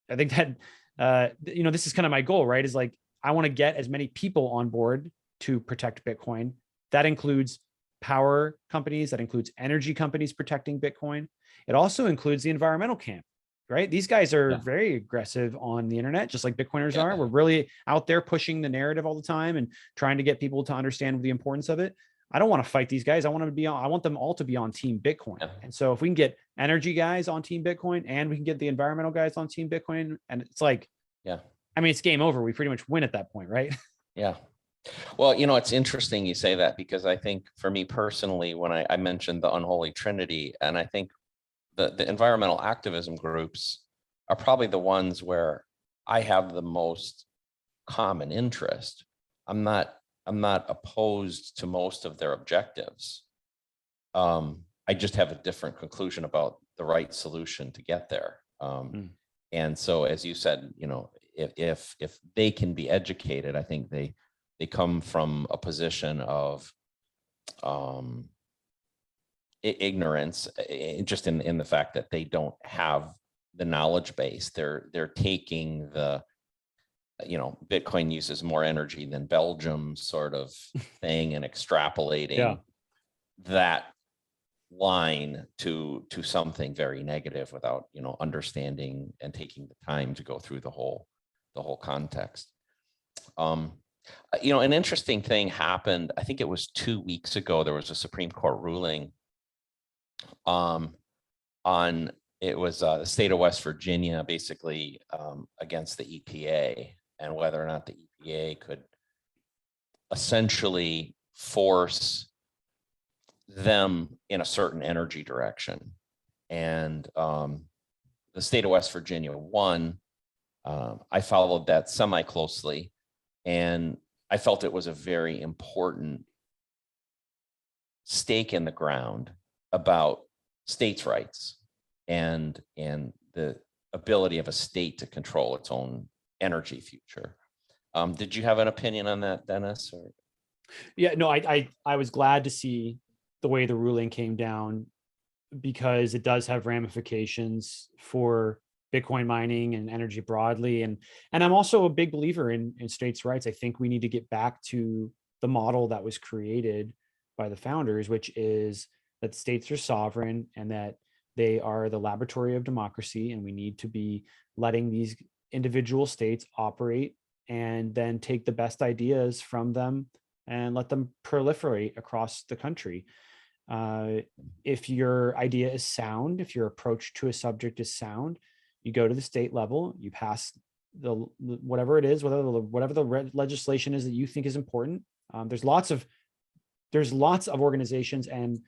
this is kind of my goal, right? Is like, I want to get as many people on board to protect Bitcoin. That includes power companies, that includes energy companies protecting Bitcoin. It also includes the environmental camp, right? These guys are very aggressive on the internet, just like Bitcoiners are. We're really out there pushing the narrative all the time and trying to get people to understand the importance of it. I don't want to fight these guys. I want them all to be on Team Bitcoin. And so if we can get energy guys on Team Bitcoin, and we can get the environmental guys on Team Bitcoin, and it's like, I mean, it's game over. We pretty much win at that point, right? Yeah. Well, it's interesting you say that, because I think for me personally, when I mentioned the unholy trinity, and I think the environmental activism groups are probably the ones where I have the most common interest. I'm not opposed to most of their objectives. I just have a different conclusion about the right solution to get there. And so, as you said, if they can be educated, I think they come from a position of ignorance, just in the fact that they don't have the knowledge base. They're taking the, Bitcoin uses more energy than Belgium sort of thing, and extrapolating that line to something very negative without understanding and taking the time to go through the whole context. An interesting thing happened. I think it was 2 weeks ago. There was a Supreme Court ruling on it was the state of West Virginia, basically against the EPA, and whether or not the EPA could essentially force them in a certain energy direction. And the state of West Virginia won. I followed that semi closely, and I felt it was a very important stake in the ground about states' rights and the ability of a state to control its own energy future. Did you have an opinion on that, Dennis? Or? Yeah, no, I was glad to see the way the ruling came down, because it does have ramifications for Bitcoin mining and energy broadly. And I'm also a big believer in states' rights. I think we need to get back to the model that was created by the founders, which is that states are sovereign and that they are the laboratory of democracy, and we need to be letting these individual states operate and then take the best ideas from them and let them proliferate across the country. If your idea is sound, if your approach to a subject is sound, you go to the state level, you pass the whatever it is, whatever the legislation is that you think is important. There's lots of organizations and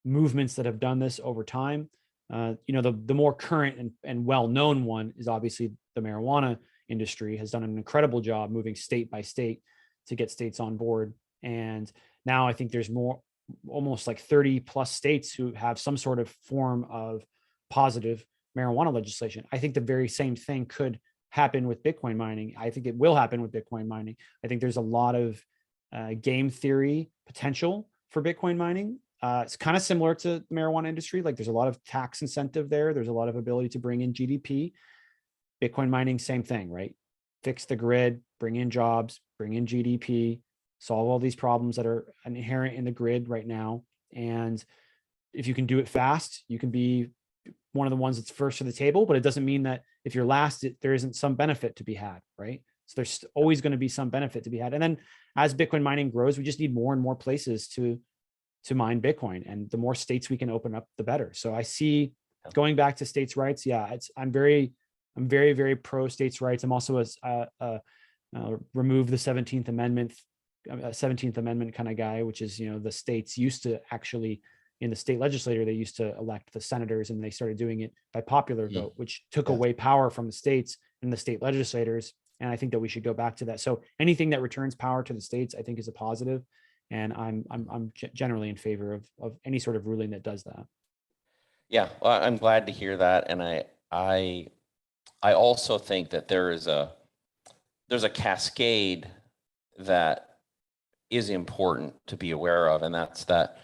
movements that have done this over time. The more current and well-known one is obviously the marijuana industry has done an incredible job moving state by state to get states on board. And now I think there's almost like 30 plus states who have some sort of form of positive marijuana legislation. I think the very same thing could happen with Bitcoin mining. I think it will happen with Bitcoin mining. I think there's a lot of game theory potential for Bitcoin mining. It's kind of similar to the marijuana industry. Like there's a lot of tax incentive there. There's a lot of ability to bring in GDP. Bitcoin mining, same thing, right? Fix the grid, bring in jobs, bring in GDP, solve all these problems that are inherent in the grid right now. And if you can do it fast, you can be one of the ones that's first to the table, but it doesn't mean that if you're last, there isn't some benefit to be had, right? So there's always going to be some benefit to be had. And then as Bitcoin mining grows, we just need more and more places to mine Bitcoin. And the more states we can open up, the better. So I see going back to states' rights. Yeah, I'm very, very pro states' rights. I'm also remove the 17th Amendment kind of guy, which is, the states used to actually, in the state legislature, they used to elect the senators, and they started doing it by popular vote, which took away power from the states and the state legislators. And I think that we should go back to that. So anything that returns power to the states, I think, is a positive. And I'm generally in favor of any sort of ruling that does that. Yeah, well, I'm glad to hear that. And I also think that there's a cascade that is important to be aware of, and that's that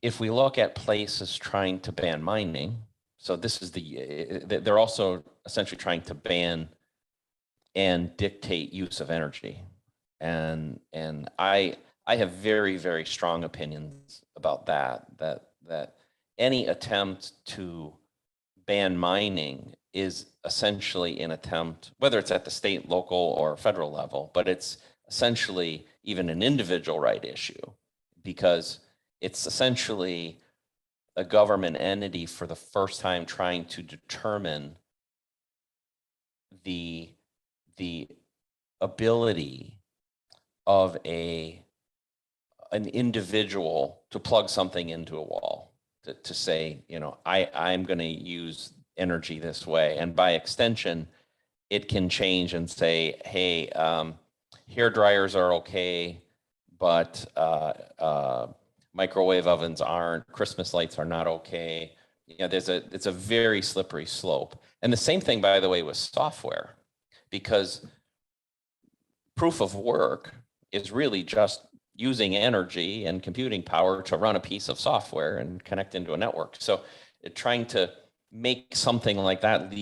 if we look at places trying to ban mining, so this is they're also essentially trying to ban and dictate use of energy, and I have very, very strong opinions about that any attempt to ban mining is essentially an attempt, whether it's at the state, local, or federal level, but it's essentially even an individual right issue, because it's essentially a government entity for the first time trying to determine the ability of an individual to plug something into a wall, to say, I'm going to use energy this way. And by extension, it can change and say, hey, hair dryers are okay, but microwave ovens aren't, Christmas lights are not okay. It's a very slippery slope. And the same thing, by the way, with software, because proof of work is really just using energy and computing power to run a piece of software and connect into a network. So trying to make something like that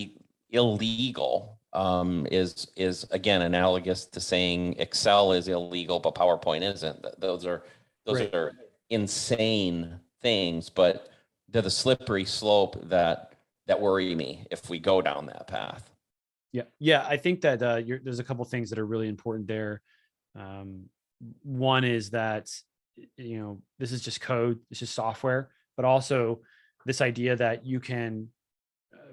illegal is again analogous to saying Excel is illegal, but PowerPoint isn't. Those are insane things, but they're the slippery slope that worry me if we go down that path. Yeah. I think that there's a couple things that are really important there. One is that, this is just code, this is software, but also this idea that you can,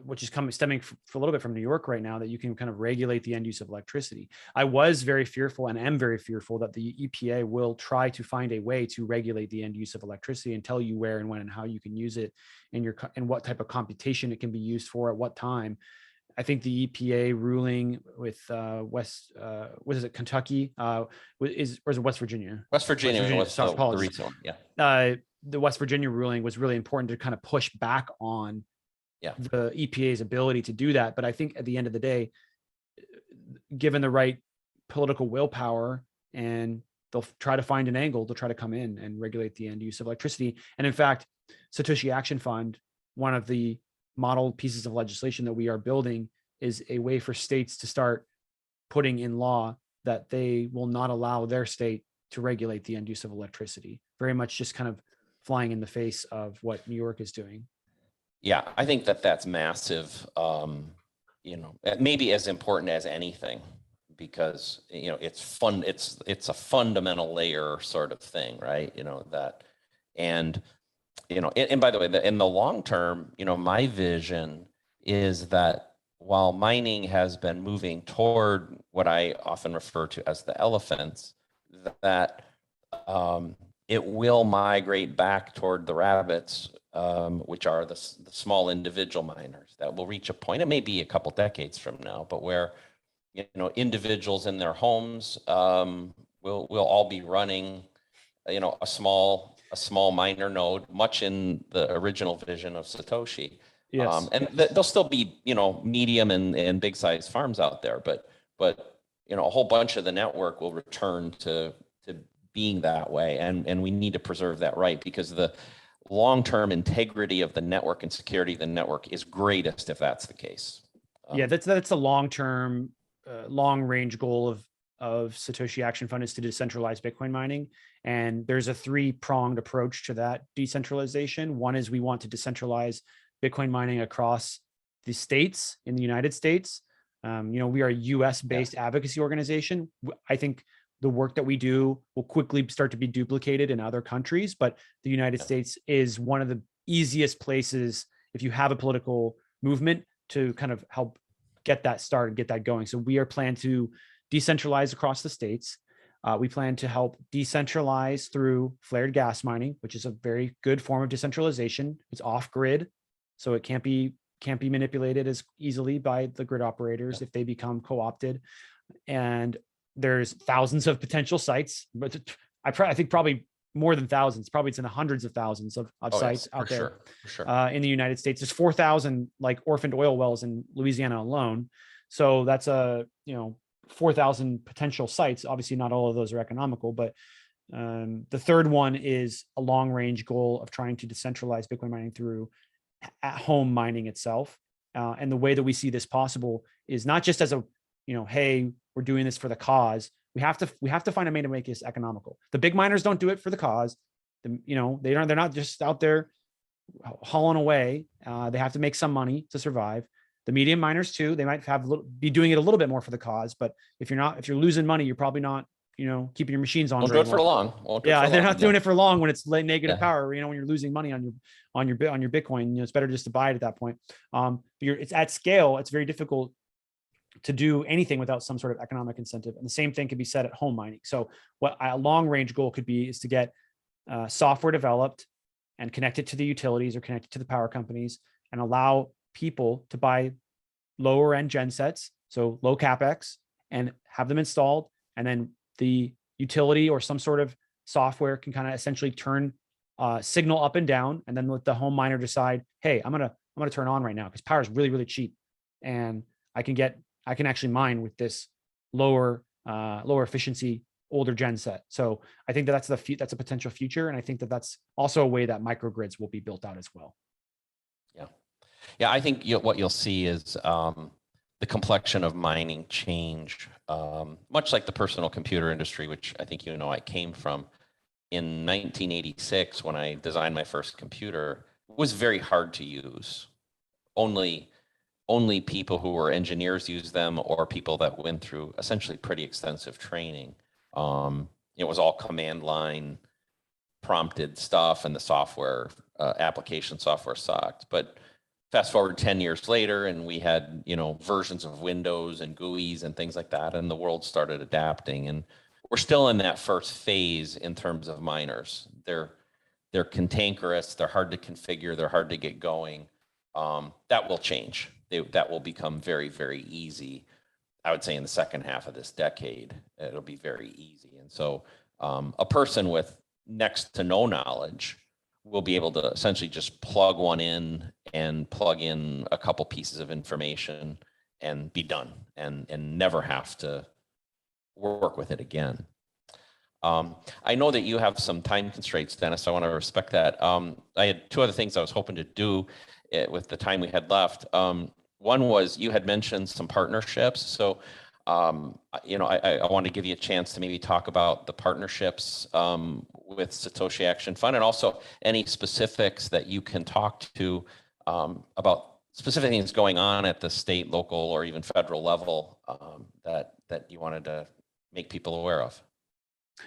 which is stemming for a little bit from New York right now, that you can kind of regulate the end use of electricity. I was very fearful and am very fearful that the EPA will try to find a way to regulate the end use of electricity and tell you where and when and how you can use it and what type of computation it can be used for at what time. I think the EPA ruling with was it Kentucky? Or is it West Virginia? West Virginia was the recent one. Yeah. The West Virginia ruling was really important to kind of push back on the EPA's ability to do that. But I think at the end of the day, given the right political willpower, and they'll try to find an angle to try to come in and regulate the end use of electricity. And in fact, Satoshi Action Fund, one of the model pieces of legislation that we are building, is a way for states to start putting in law that they will not allow their state to regulate the end use of electricity. Very much just kind of flying in the face of what New York is doing. Yeah, I think that's massive. Maybe as important as anything, because it's fun. It's a fundamental layer sort of thing, right? And by the way, in the long term, my vision is that while mining has been moving toward what I often refer to as the elephants, that it will migrate back toward the rabbits, which are the small individual miners that will reach a point, it may be a couple decades from now, but where, individuals in their homes will all be running, a small miner node, much in the original vision of Satoshi. Yes. And there'll still be, medium and big size farms out there, but a whole bunch of the network will return to being that way. And we need to preserve that right, because the long-term integrity of the network and security of the network is greatest if that's the case. That's a long-term, long-range goal of Satoshi Action Fund, is to decentralize Bitcoin mining. And there's a three-pronged approach to that decentralization. One is we want to decentralize Bitcoin mining across the states in the United States. We are a US-based advocacy organization. I think the work that we do will quickly start to be duplicated in other countries, but the United States is one of the easiest places, if you have a political movement, to kind of help get that started, get that going. So we are planning to decentralize across the states. We plan to help decentralize through flared gas mining, which is a very good form of decentralization. It's off grid, so it can't be manipulated as easily by the grid operators if they become co-opted. And there's thousands of potential sites, but I think probably more than thousands. Probably it's in the hundreds of thousands of sites out there. For sure. In the United States. There's 4,000 like orphaned oil wells in Louisiana alone. So that's 4,000 potential sites. Obviously, not all of those are economical, but the third one is a long-range goal of trying to decentralize Bitcoin mining through at-home mining itself. And the way that we see this possible is not just as a, hey, we're doing this for the cause. We have to find a way to make this economical. The big miners don't do it for the cause. They're not just out there hauling away. They have to make some money to survive. The medium miners too, they might be doing it a little bit more for the cause, but if you're losing money, you're probably not, keeping your machines on. Won't do it for long. They're not doing it for long when it's negative power. When you're losing money on your Bitcoin, it's better just to buy it at that point. It's at scale. It's very difficult to do anything without some sort of economic incentive. And the same thing could be said at home mining. So what a long range goal could be is to get software developed and connect it to the utilities or connect it to the power companies and allow people to buy lower end gen sets, so low capex, and have them installed. And then the utility or some sort of software can kind of essentially turn signal up and down, and then let the home miner decide, hey, I'm gonna turn on right now because power is really, really cheap, and I can get I can actually mine with this lower efficiency older gen set. So I think that that's a potential future, and I think that that's also a way that microgrids will be built out as well. Yeah, yeah. I think what you'll see is the complexion of mining change, much like the personal computer industry, which I think I came from. In 1986, when I designed my first computer, it was very hard to use. Only people who were engineers used them, or people that went through essentially pretty extensive training. It was all command line prompted stuff, and the software application software sucked. But fast forward 10 years later, and we had versions of Windows and GUIs and things like that, and the world started adapting. And we're still in that first phase in terms of miners. They're cantankerous, they're hard to configure, they're hard to get going. That will change. That will become very, very easy. I would say in the second half of this decade, it'll be very easy. And so a person with next to no knowledge will be able to essentially just plug one in and plug in a couple pieces of information and be done, and never have to work with it again. I know that you have some time constraints, Dennis. I want to respect that. I had two other things I was hoping to do with the time we had left. One was, you had mentioned some partnerships. So, I want to give you a chance to maybe talk about the partnerships with Satoshi Action Fund, and also any specifics that you can talk to about specific things going on at the state, local, or even federal level that you wanted to make people aware of.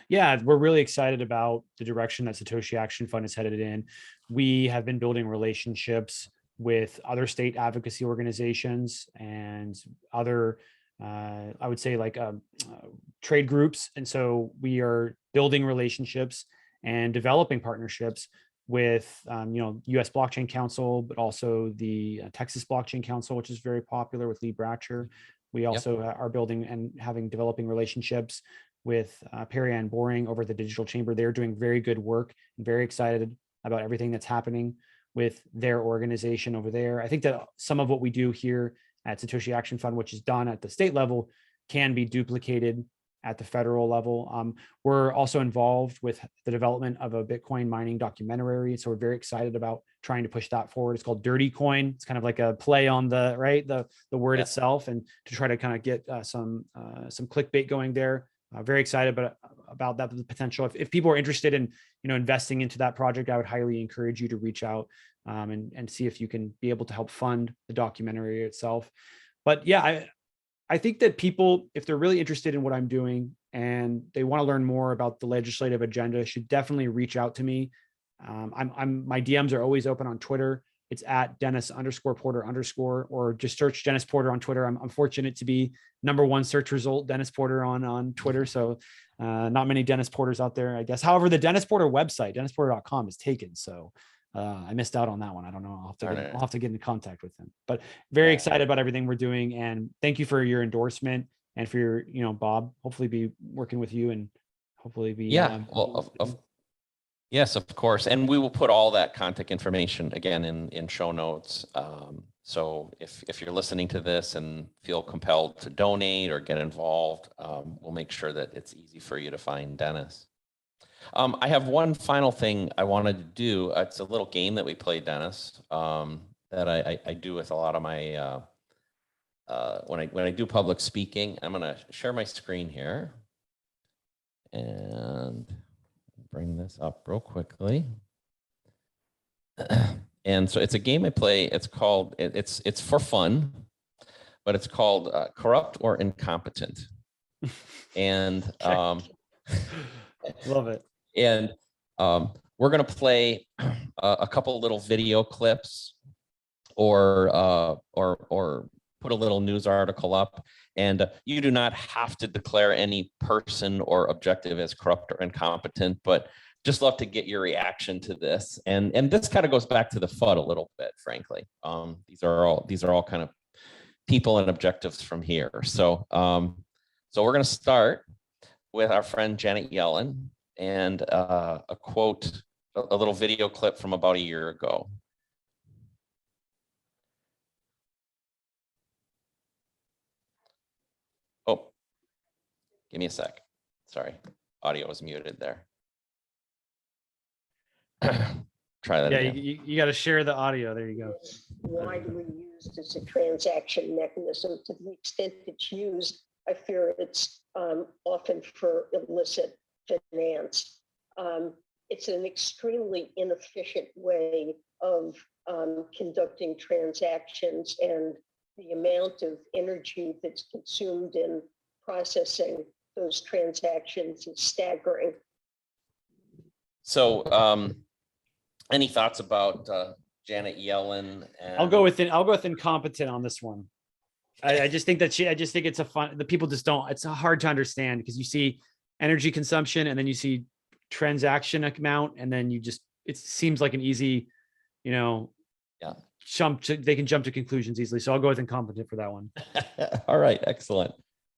Yeah, we're really excited about the direction that Satoshi Action Fund is headed in. We have been building relationships with other state advocacy organizations and other, I would say, like trade groups. And so we are building relationships and developing partnerships with, U.S. Blockchain Council, but also the Texas Blockchain Council, which is very popular with Lee Bratcher. We also are building and developing relationships with Perry Ann Boring over at the Digital Chamber. They're doing very good work, and very excited about everything that's happening with their organization over there. I think that some of what we do here at Satoshi Action Fund, which is done at the state level, can be duplicated at the federal level. We're also involved with the development of a Bitcoin mining documentary. So we're very excited about trying to push that forward. It's called Dirty Coin. It's kind of like a play on the word itself, and to try to kind of get some clickbait going there. Very excited about that potential. If people are interested in investing into that project, I would highly encourage you to reach out and see if you can be able to help fund the documentary itself. But yeah, I think that people, if they're really interested in what I'm doing and they want to learn more about the legislative agenda, should definitely reach out to me. My DMs are always open on Twitter. It's at Dennis_Porter_, or just search Dennis Porter on Twitter. I'm fortunate to be #1 search result, Dennis Porter on Twitter. So not many Dennis Porters out there, I guess. However, the Dennis Porter website, dennisporter.com, is taken. So I missed out on that one. I don't know. I'll have to get in contact with him. But very excited about everything we're doing. And thank you for your endorsement, and for your, Bob, hopefully be working with you, and hopefully be. Yes, of course. And we will put all that contact information again in show notes. So if you're listening to this and feel compelled to donate or get involved, we'll make sure that it's easy for you to find Dennis. I have one final thing I wanted to do. It's a little game that we play, Dennis, that I do with a lot of my, when I do public speaking. I'm going to share my screen here and bring this up real quickly. And so it's a game I play. It's called, it's for fun, but it's called Corrupt or Incompetent. And love it. And we're going to play a couple little video clips, or put a little news article up. And you do not have to declare any person or objective as corrupt or incompetent, but just love to get your reaction to this. And this kind of goes back to the FUD a little bit, frankly. These are all kind of people and objectives from here. So we're going to start with our friend Janet Yellen, and a quote, a little video clip from about a year ago. Give me a sec. Sorry, audio was muted there. Try that Yeah, again. you got to share the audio. There you go. Widely used as a transaction mechanism. To the extent it's used, I fear it's often for illicit finance. It's an extremely inefficient way of conducting transactions, and the amount of energy that's consumed in processing those transactions is staggering. So, any thoughts about Janet Yellen? And I'll go with incompetent on this one. I just think it's a fun, the people just don't, it's hard to understand because you see energy consumption and then you see transaction amount, and then it seems like an easy, Yeah. they can jump to conclusions easily. So I'll go with incompetent for that one. All right, excellent.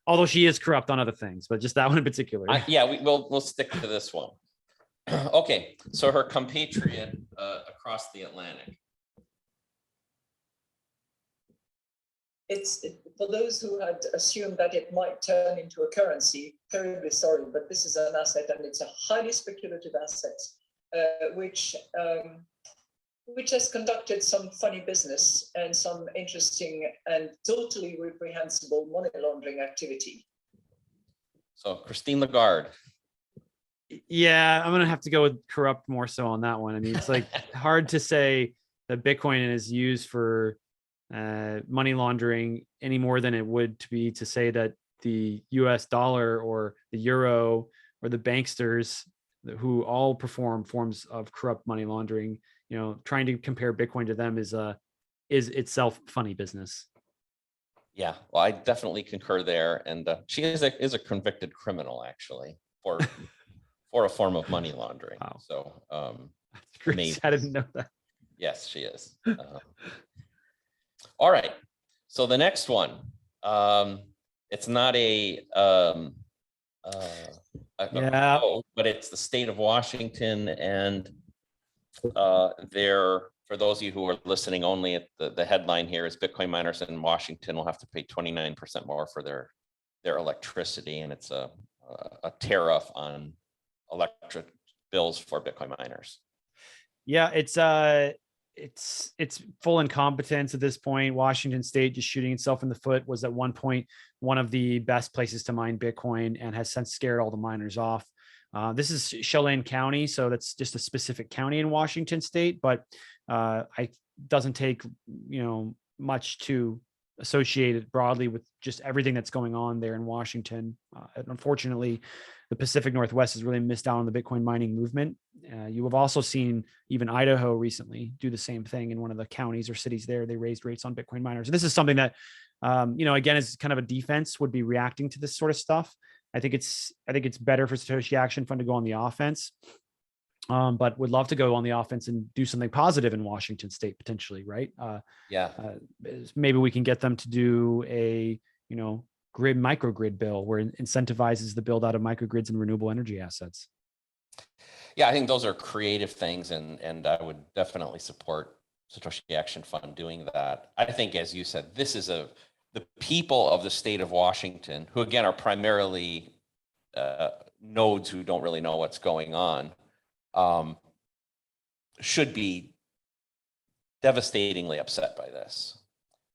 Although she is corrupt on other things, but just that one in particular. We'll stick to this one. Okay, so her compatriot across the Atlantic. It's for those who had assumed that it might turn into a currency, terribly sorry, but this is an asset, and it's a highly speculative asset, which has conducted some funny business and some interesting and totally reprehensible money laundering activity. So Christine Lagarde. Yeah, I'm gonna have to go with corrupt more so on that one. I mean, it's like hard to say that Bitcoin is used for money laundering any more than it would to be to say that the US dollar or the euro or the banksters, who all perform forms of corrupt money laundering, trying to compare Bitcoin to them is itself funny business. Yeah, well, I definitely concur there, and she is a convicted criminal actually for a form of money laundering. Wow. So That's great. I didn't know that. Yes, she is. All right. So the next one, it's not a vote, but it's the state of Washington, and for those of you who are listening only, the headline here is Bitcoin miners in Washington will have to pay 29% more for their electricity, and it's a tariff on electric bills for Bitcoin miners. Yeah, it's full incompetence at this point. Washington State just shooting itself in the foot, was at one point one of the best places to mine Bitcoin and has since scared all the miners off. This is Chelan County, so that's just a specific county in Washington State, but it doesn't take much to associate it broadly with just everything that's going on there in Washington. Unfortunately, the Pacific Northwest has really missed out on the Bitcoin mining movement. You have also seen even Idaho recently do the same thing in one of the counties or cities there. They raised rates on Bitcoin miners. This is something that, again, is kind of a defense, would be reacting to this sort of stuff. I think it's better for Satoshi Action Fund to go on the offense, but would love to go on the offense and do something positive in Washington State potentially, right? Maybe we can get them to do a microgrid bill where it incentivizes the build out of microgrids and renewable energy assets. Yeah, I think those are creative things, and I would definitely support Satoshi Action Fund doing that. I think, as you said, this is the people of the state of Washington, who again are primarily nodes who don't really know what's going on, should be devastatingly upset by this,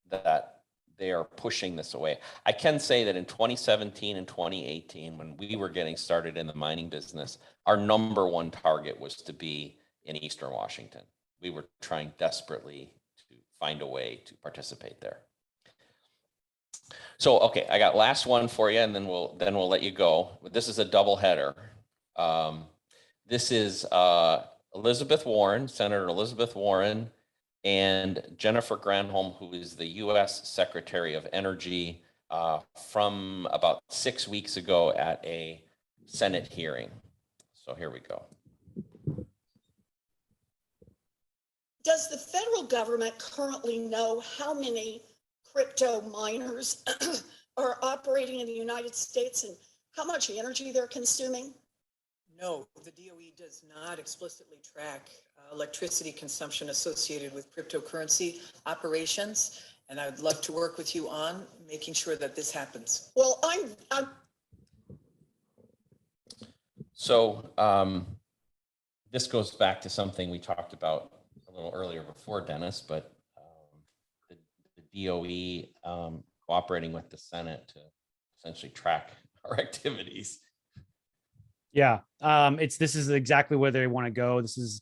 that they are pushing this away. I can say that in 2017 and 2018, when we were getting started in the mining business, our number one target was to be in Eastern Washington. We were trying desperately to find a way to participate there. So, okay, I got last one for you, and then we'll let you go. This is a double header. This is Elizabeth Warren, Senator Elizabeth Warren, and Jennifer Granholm, who is the U.S. Secretary of Energy, from about 6 weeks ago at a Senate hearing. So here we go. Does the federal government currently know how many crypto miners are operating in the United States and how much energy they're consuming? No, the DOE does not explicitly track electricity consumption associated with cryptocurrency operations, and I would love to work with you on making sure that this happens. Well, So this goes back to something we talked about a little earlier before, Dennis, but the DOE cooperating with the Senate to essentially track our activities. Yeah, this is exactly where they want to go. This is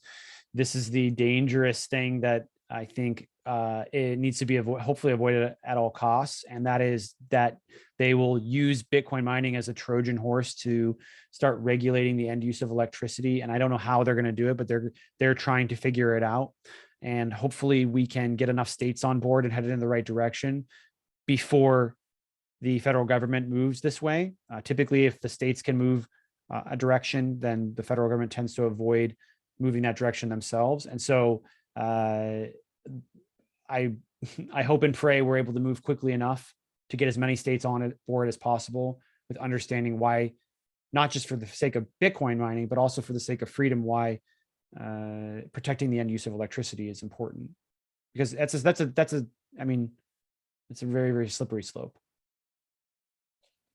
the dangerous thing that I think it needs to be hopefully avoided at all costs, and that is that they will use Bitcoin mining as a Trojan horse to start regulating the end use of electricity. And I don't know how they're going to do it, but they're trying to figure it out. And hopefully we can get enough states on board and headed in the right direction before the federal government moves this way. Typically, if the states can move a direction, then the federal government tends to avoid moving that direction themselves. And so I hope and pray we're able to move quickly enough to get as many states on board as possible, with understanding why, not just for the sake of Bitcoin mining, but also for the sake of freedom, why protecting the end use of electricity is important. Because it's a very, very slippery slope.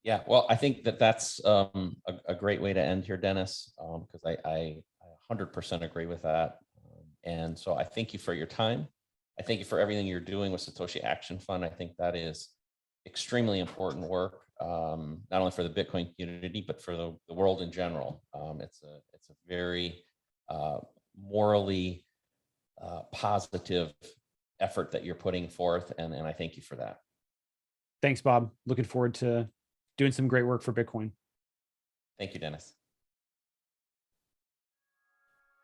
Yeah, well, I think that's a great way to end here, Dennis, because I 100% agree with that. And so I thank you for your time. I thank you for everything you're doing with Satoshi Action Fund. I think that is extremely important work, not only for the Bitcoin community, but for the world in general. It's a very morally positive effort that you're putting forth, and I thank you for that. Thanks, Bob. Looking forward to doing some great work for Bitcoin. Thank you, Dennis.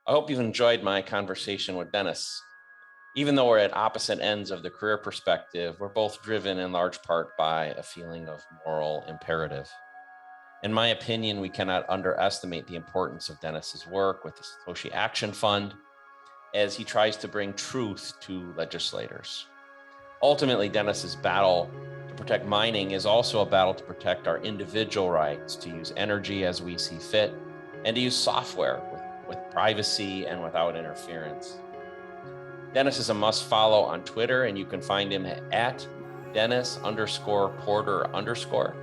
I hope you've enjoyed my conversation with Dennis. Even though we're at opposite ends of the career perspective, we're both driven in large part by a feeling of moral imperative. In my opinion, we cannot underestimate the importance of Dennis's work with the Satoshi Action Fund as he tries to bring truth to legislators. Ultimately, Dennis's battle to protect mining is also a battle to protect our individual rights to use energy as we see fit and to use software with privacy and without interference. Dennis is a must follow on Twitter, and you can find him at Dennis_Porter_.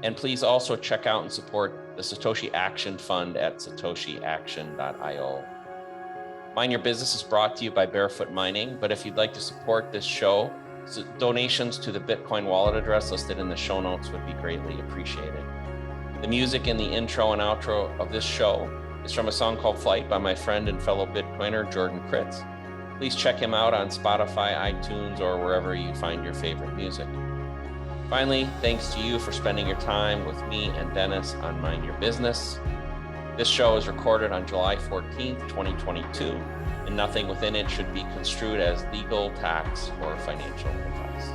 And please also check out and support the Satoshi Action Fund at satoshiaction.io. Mind Your Business is brought to you by Barefoot Mining, but if you'd like to support this show, donations to the Bitcoin wallet address listed in the show notes would be greatly appreciated. The music in the intro and outro of this show is from a song called Flight by my friend and fellow Bitcoiner, Jordan Kritz. Please check him out on Spotify, iTunes, or wherever you find your favorite music. Finally, thanks to you for spending your time with me and Dennis on Mind Your Business. This show is recorded on July 14th, 2022, and nothing within it should be construed as legal, tax, or financial advice.